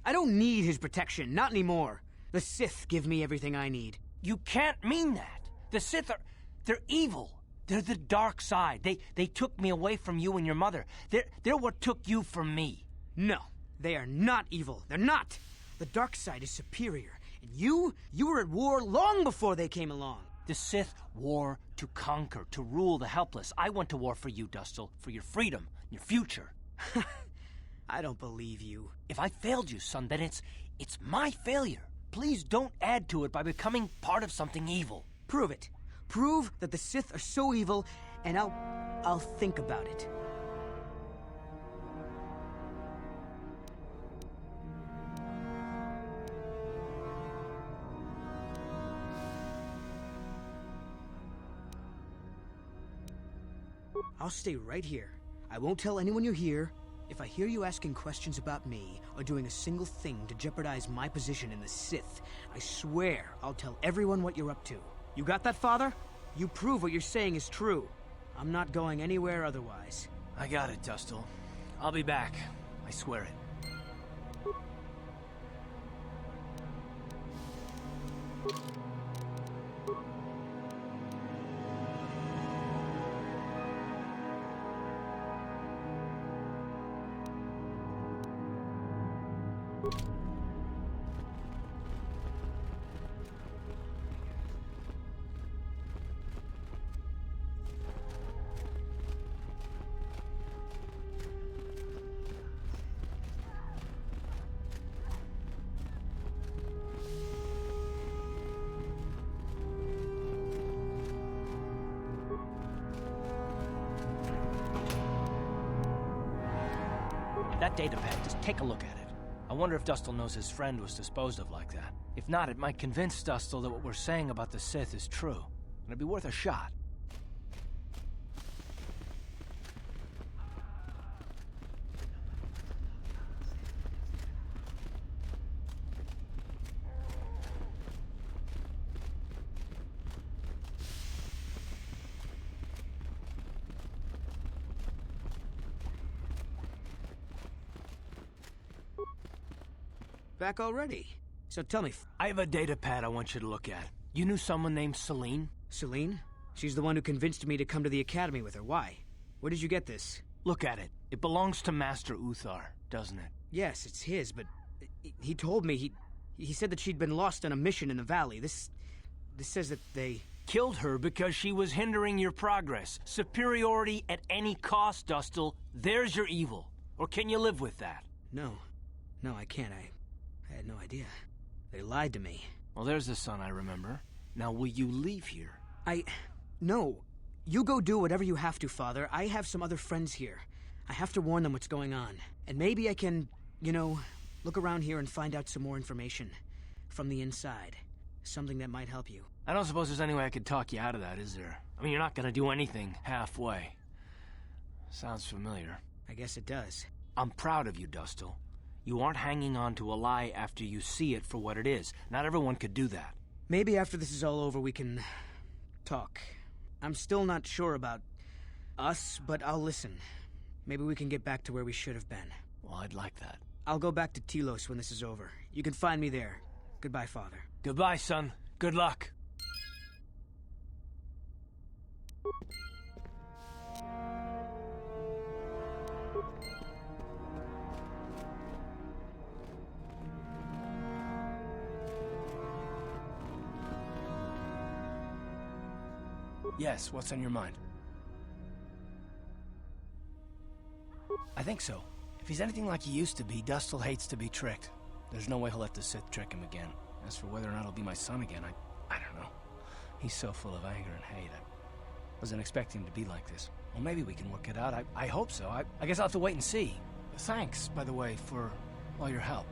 I don't need his protection, not anymore. The Sith give me everything I need. You can't mean that. The Sith are... they're evil. They're the dark side. They took me away from you and your mother. They're what took you from me. No, they are not evil. They're not. The dark side is superior. And you were at war long before they came along. The Sith war to conquer, to rule the helpless. I went to war for you, Dustle, for your freedom, your future. I don't believe you. If I failed you, son, then it's my failure. Please don't add to it by becoming part of something evil. Prove it. Prove that the Sith are so evil, and I'll think about it. I'll stay right here. I won't tell anyone you're here. If I hear you asking questions about me, or doing a single thing to jeopardize my position in the Sith, I swear I'll tell everyone what you're up to. You got that, Father? You prove what you're saying is true. I'm not going anywhere otherwise. I got it, Dustle. I'll be back. I swear it. That datapad, just take a look at it. I wonder if Dustle knows his friend was disposed of like that. If not, it might convince Dustle that what we're saying about the Sith is true. And it'd be worth a shot. Back already. So tell me... I have a datapad I want you to look at. You knew someone named Celine? Celine? She's the one who convinced me to come to the academy with her. Why? Where did you get this? Look at it. It belongs to Master Uthar, doesn't it? Yes, it's his, but... He told me he said that she'd been lost on a mission in the valley. This says that they... Killed her because she was hindering your progress. Superiority at any cost, Dustle. There's your evil. Or can you live with that? No. No, I can't. I had no idea. They lied to me. Well, there's the son I remember. Now, will you leave here? No. You go do whatever you have to, Father. I have some other friends here. I have to warn them what's going on. And maybe I can, look around here and find out some more information. From the inside. Something that might help you. I don't suppose there's any way I could talk you out of that, is there? I mean, you're not gonna do anything halfway. Sounds familiar. I guess it does. I'm proud of you, Dustil. You aren't hanging on to a lie after you see it for what it is. Not everyone could do that. Maybe after this is all over we can talk. I'm still not sure about us, but I'll listen. Maybe we can get back to where we should have been. Well, I'd like that. I'll go back to Telos when this is over. You can find me there. Goodbye, Father. Goodbye, son. Good luck. Yes, what's on your mind? I think so. If he's anything like he used to be, Dustil hates to be tricked. There's no way he'll let the Sith trick him again. As for whether or not he'll be my son again, I don't know. He's so full of anger and hate. I wasn't expecting him to be like this. Well, maybe we can work it out. I hope so. I guess I'll have to wait and see. Thanks, by the way, for all your help.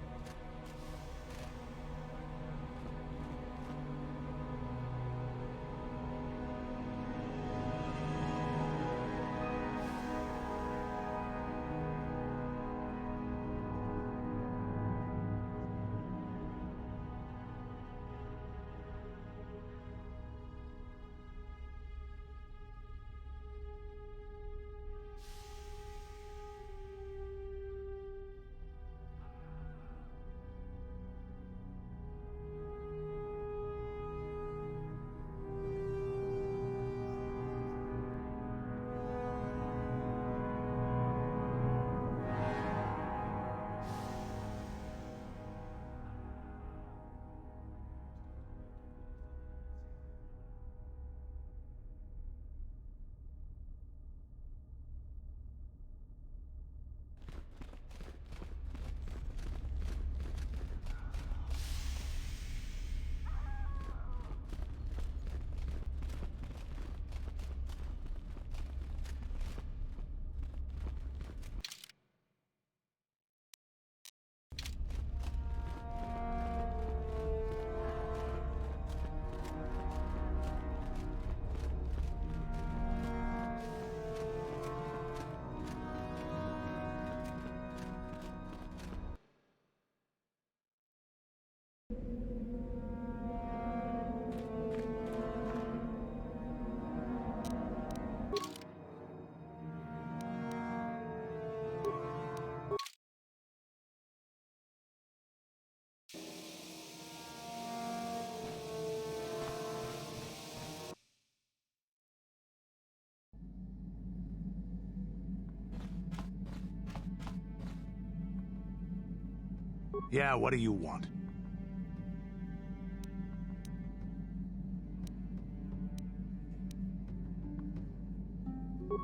Yeah, what do you want?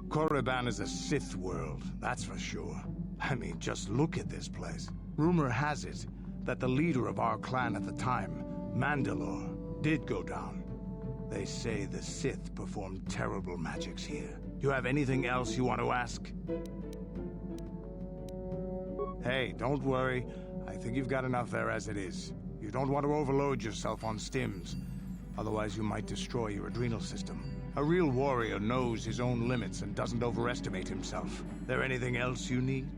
Korriban is a Sith world, that's for sure. I mean, just look at this place. Rumor has it that the leader of our clan at the time, Mandalore, did go down. They say the Sith performed terrible magics here. You have anything else you want to ask? Hey, don't worry. I think you've got enough there as it is. You don't want to overload yourself on stims. Otherwise, you might destroy your adrenal system. A real warrior knows his own limits and doesn't overestimate himself. There anything else you need?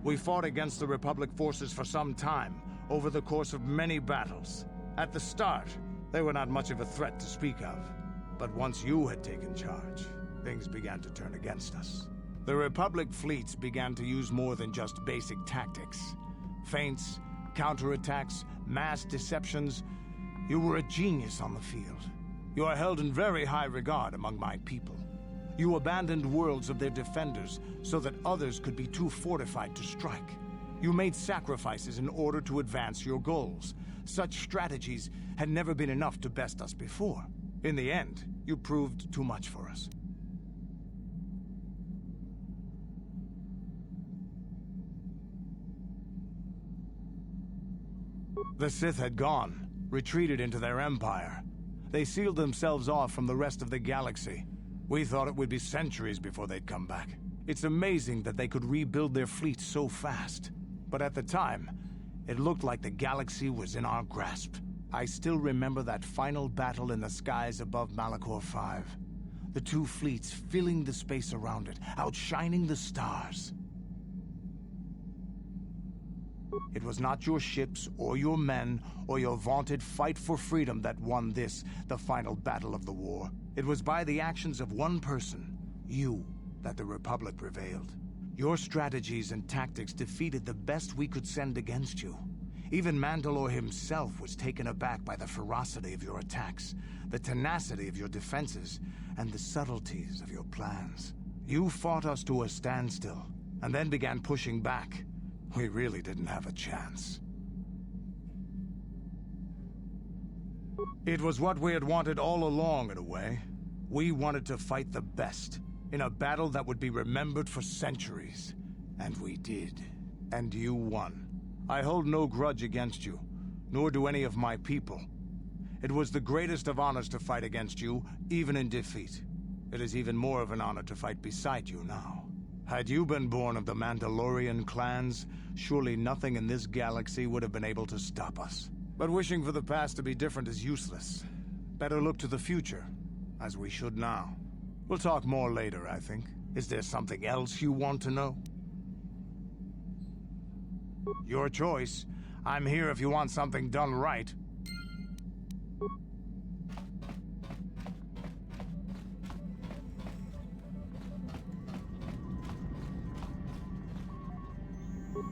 We fought against the Republic forces for some time, over the course of many battles. At the start, they were not much of a threat to speak of. But once you had taken charge, things began to turn against us. The Republic fleets began to use more than just basic tactics. Feints, counterattacks, mass deceptions. You were a genius on the field. You are held in very high regard among my people. You abandoned worlds of their defenders so that others could be too fortified to strike. You made sacrifices in order to advance your goals. Such strategies had never been enough to best us before. In the end, you proved too much for us. The Sith had gone, retreated into their empire. They sealed themselves off from the rest of the galaxy. We thought it would be centuries before they'd come back. It's amazing that they could rebuild their fleet so fast. But at the time, it looked like the galaxy was in our grasp. I still remember that final battle in the skies above Malachor 5. The two fleets filling the space around it, outshining the stars. It was not your ships, or your men, or your vaunted fight for freedom that won this, the final battle of the war. It was by the actions of one person, you, that the Republic prevailed. Your strategies and tactics defeated the best we could send against you. Even Mandalore himself was taken aback by the ferocity of your attacks, the tenacity of your defenses, and the subtleties of your plans. You fought us to a standstill, and then began pushing back. We really didn't have a chance. It was what we had wanted all along, in a way. We wanted to fight the best, in a battle that would be remembered for centuries. And we did. And you won. I hold no grudge against you, nor do any of my people. It was the greatest of honors to fight against you, even in defeat. It is even more of an honor to fight beside you now. Had you been born of the Mandalorian clans, surely nothing in this galaxy would have been able to stop us. But wishing for the past to be different is useless. Better look to the future, as we should now. We'll talk more later, I think. Is there something else you want to know? Your choice. I'm here if you want something done right.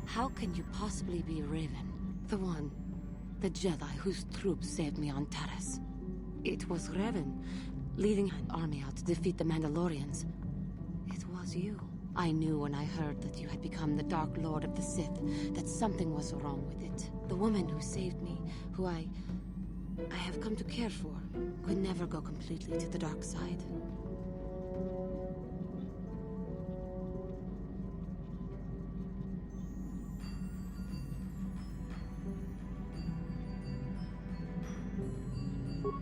How can you possibly be Raven? The Jedi whose troops saved me on Taris. It was Raven, leading an army out to defeat the Mandalorians. It was you. I knew when I heard that you had become the Dark Lord of the Sith, that something was wrong with it. The woman who saved me, who I have come to care for, could never go completely to the dark side.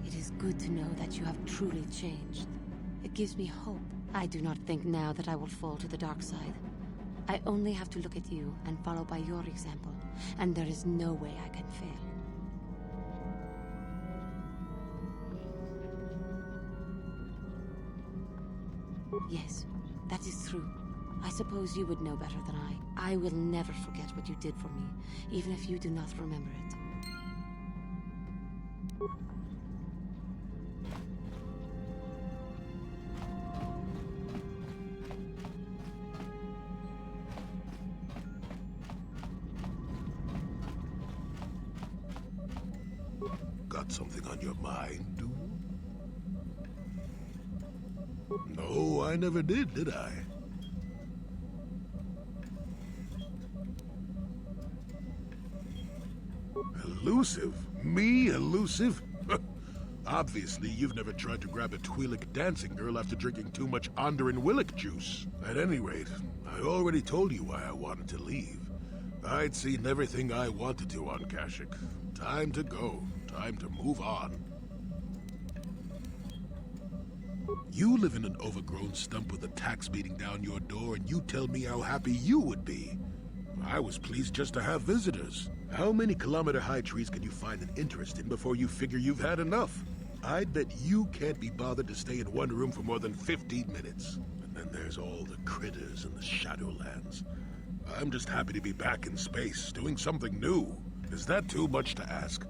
It is good to know that you have truly changed. It gives me hope. I do not think now that I will fall to the dark side. I only have to look at you and follow by your example, and there is no way I can fail. Yes, that is true. I suppose you would know better than I. I will never forget what you did for me, even if you do not remember it. Got something on your mind, dude? No, I never did I? Elusive? Me, elusive? Obviously, you've never tried to grab a Twi'lek dancing girl after drinking too much Onderan Willick juice. At any rate, I already told you why I wanted to leave. I'd seen everything I wanted to on Kashyyyk. Time to go. Time to move on. You live in an overgrown stump with a tax beating down your door, and you tell me how happy you would be. I was pleased just to have visitors. How many kilometer-high trees can you find an interest in before you figure you've had enough? I'd bet you can't be bothered to stay in one room for more than 15 minutes. And then there's all the critters in the Shadowlands. I'm just happy to be back in space, doing something new. Is that too much to ask?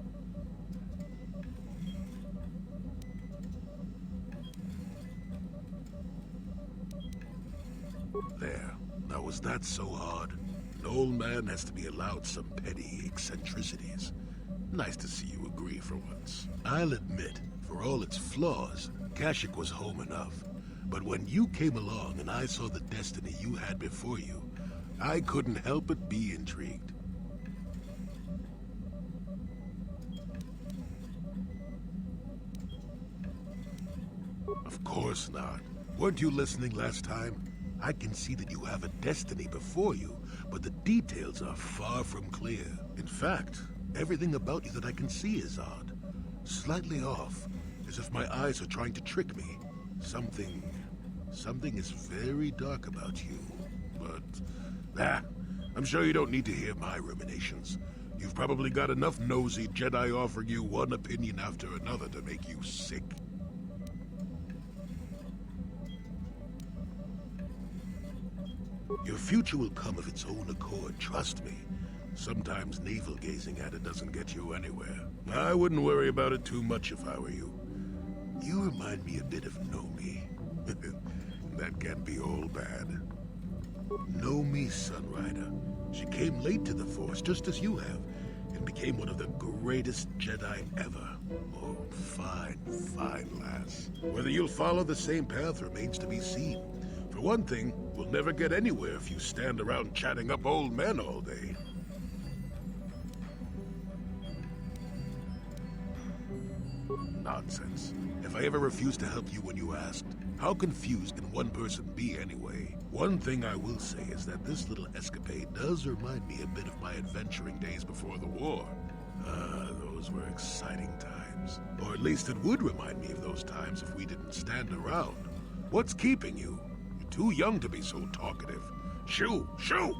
There. Now, was that so hard? An old man has to be allowed some petty eccentricities. Nice to see you agree for once. I'll admit, for all its flaws, Kashyyyk was home enough. But when you came along and I saw the destiny you had before you, I couldn't help but be intrigued. Of course not. Weren't you listening last time? I can see that you have a destiny before you, but the details are far from clear. In fact, everything about you that I can see is odd. Slightly off. as if my eyes are trying to trick me. Something is very dark about you. But, I'm sure you don't need to hear my ruminations. You've probably got enough nosy Jedi offering you one opinion after another to make you sick. Your future will come of its own accord, trust me. Sometimes navel-gazing at it doesn't get you anywhere. I wouldn't worry about it too much if I were you. You remind me a bit of Nomi. That can't be all bad. Nomi, Sunrider. She came late to the Force, just as you have, and became one of the greatest Jedi ever. Oh, fine, fine lass. Whether you'll follow the same path remains to be seen. For one thing, we'll never get anywhere if you stand around chatting up old men all day. Nonsense. If I ever refused to help you when you asked, how confused can one person be anyway? One thing I will say is that this little escapade does remind me a bit of my adventuring days before the war. Those were exciting times. Or at least it would remind me of those times if we didn't stand around. What's keeping you? You're too young to be so talkative. Shoo! Shoo!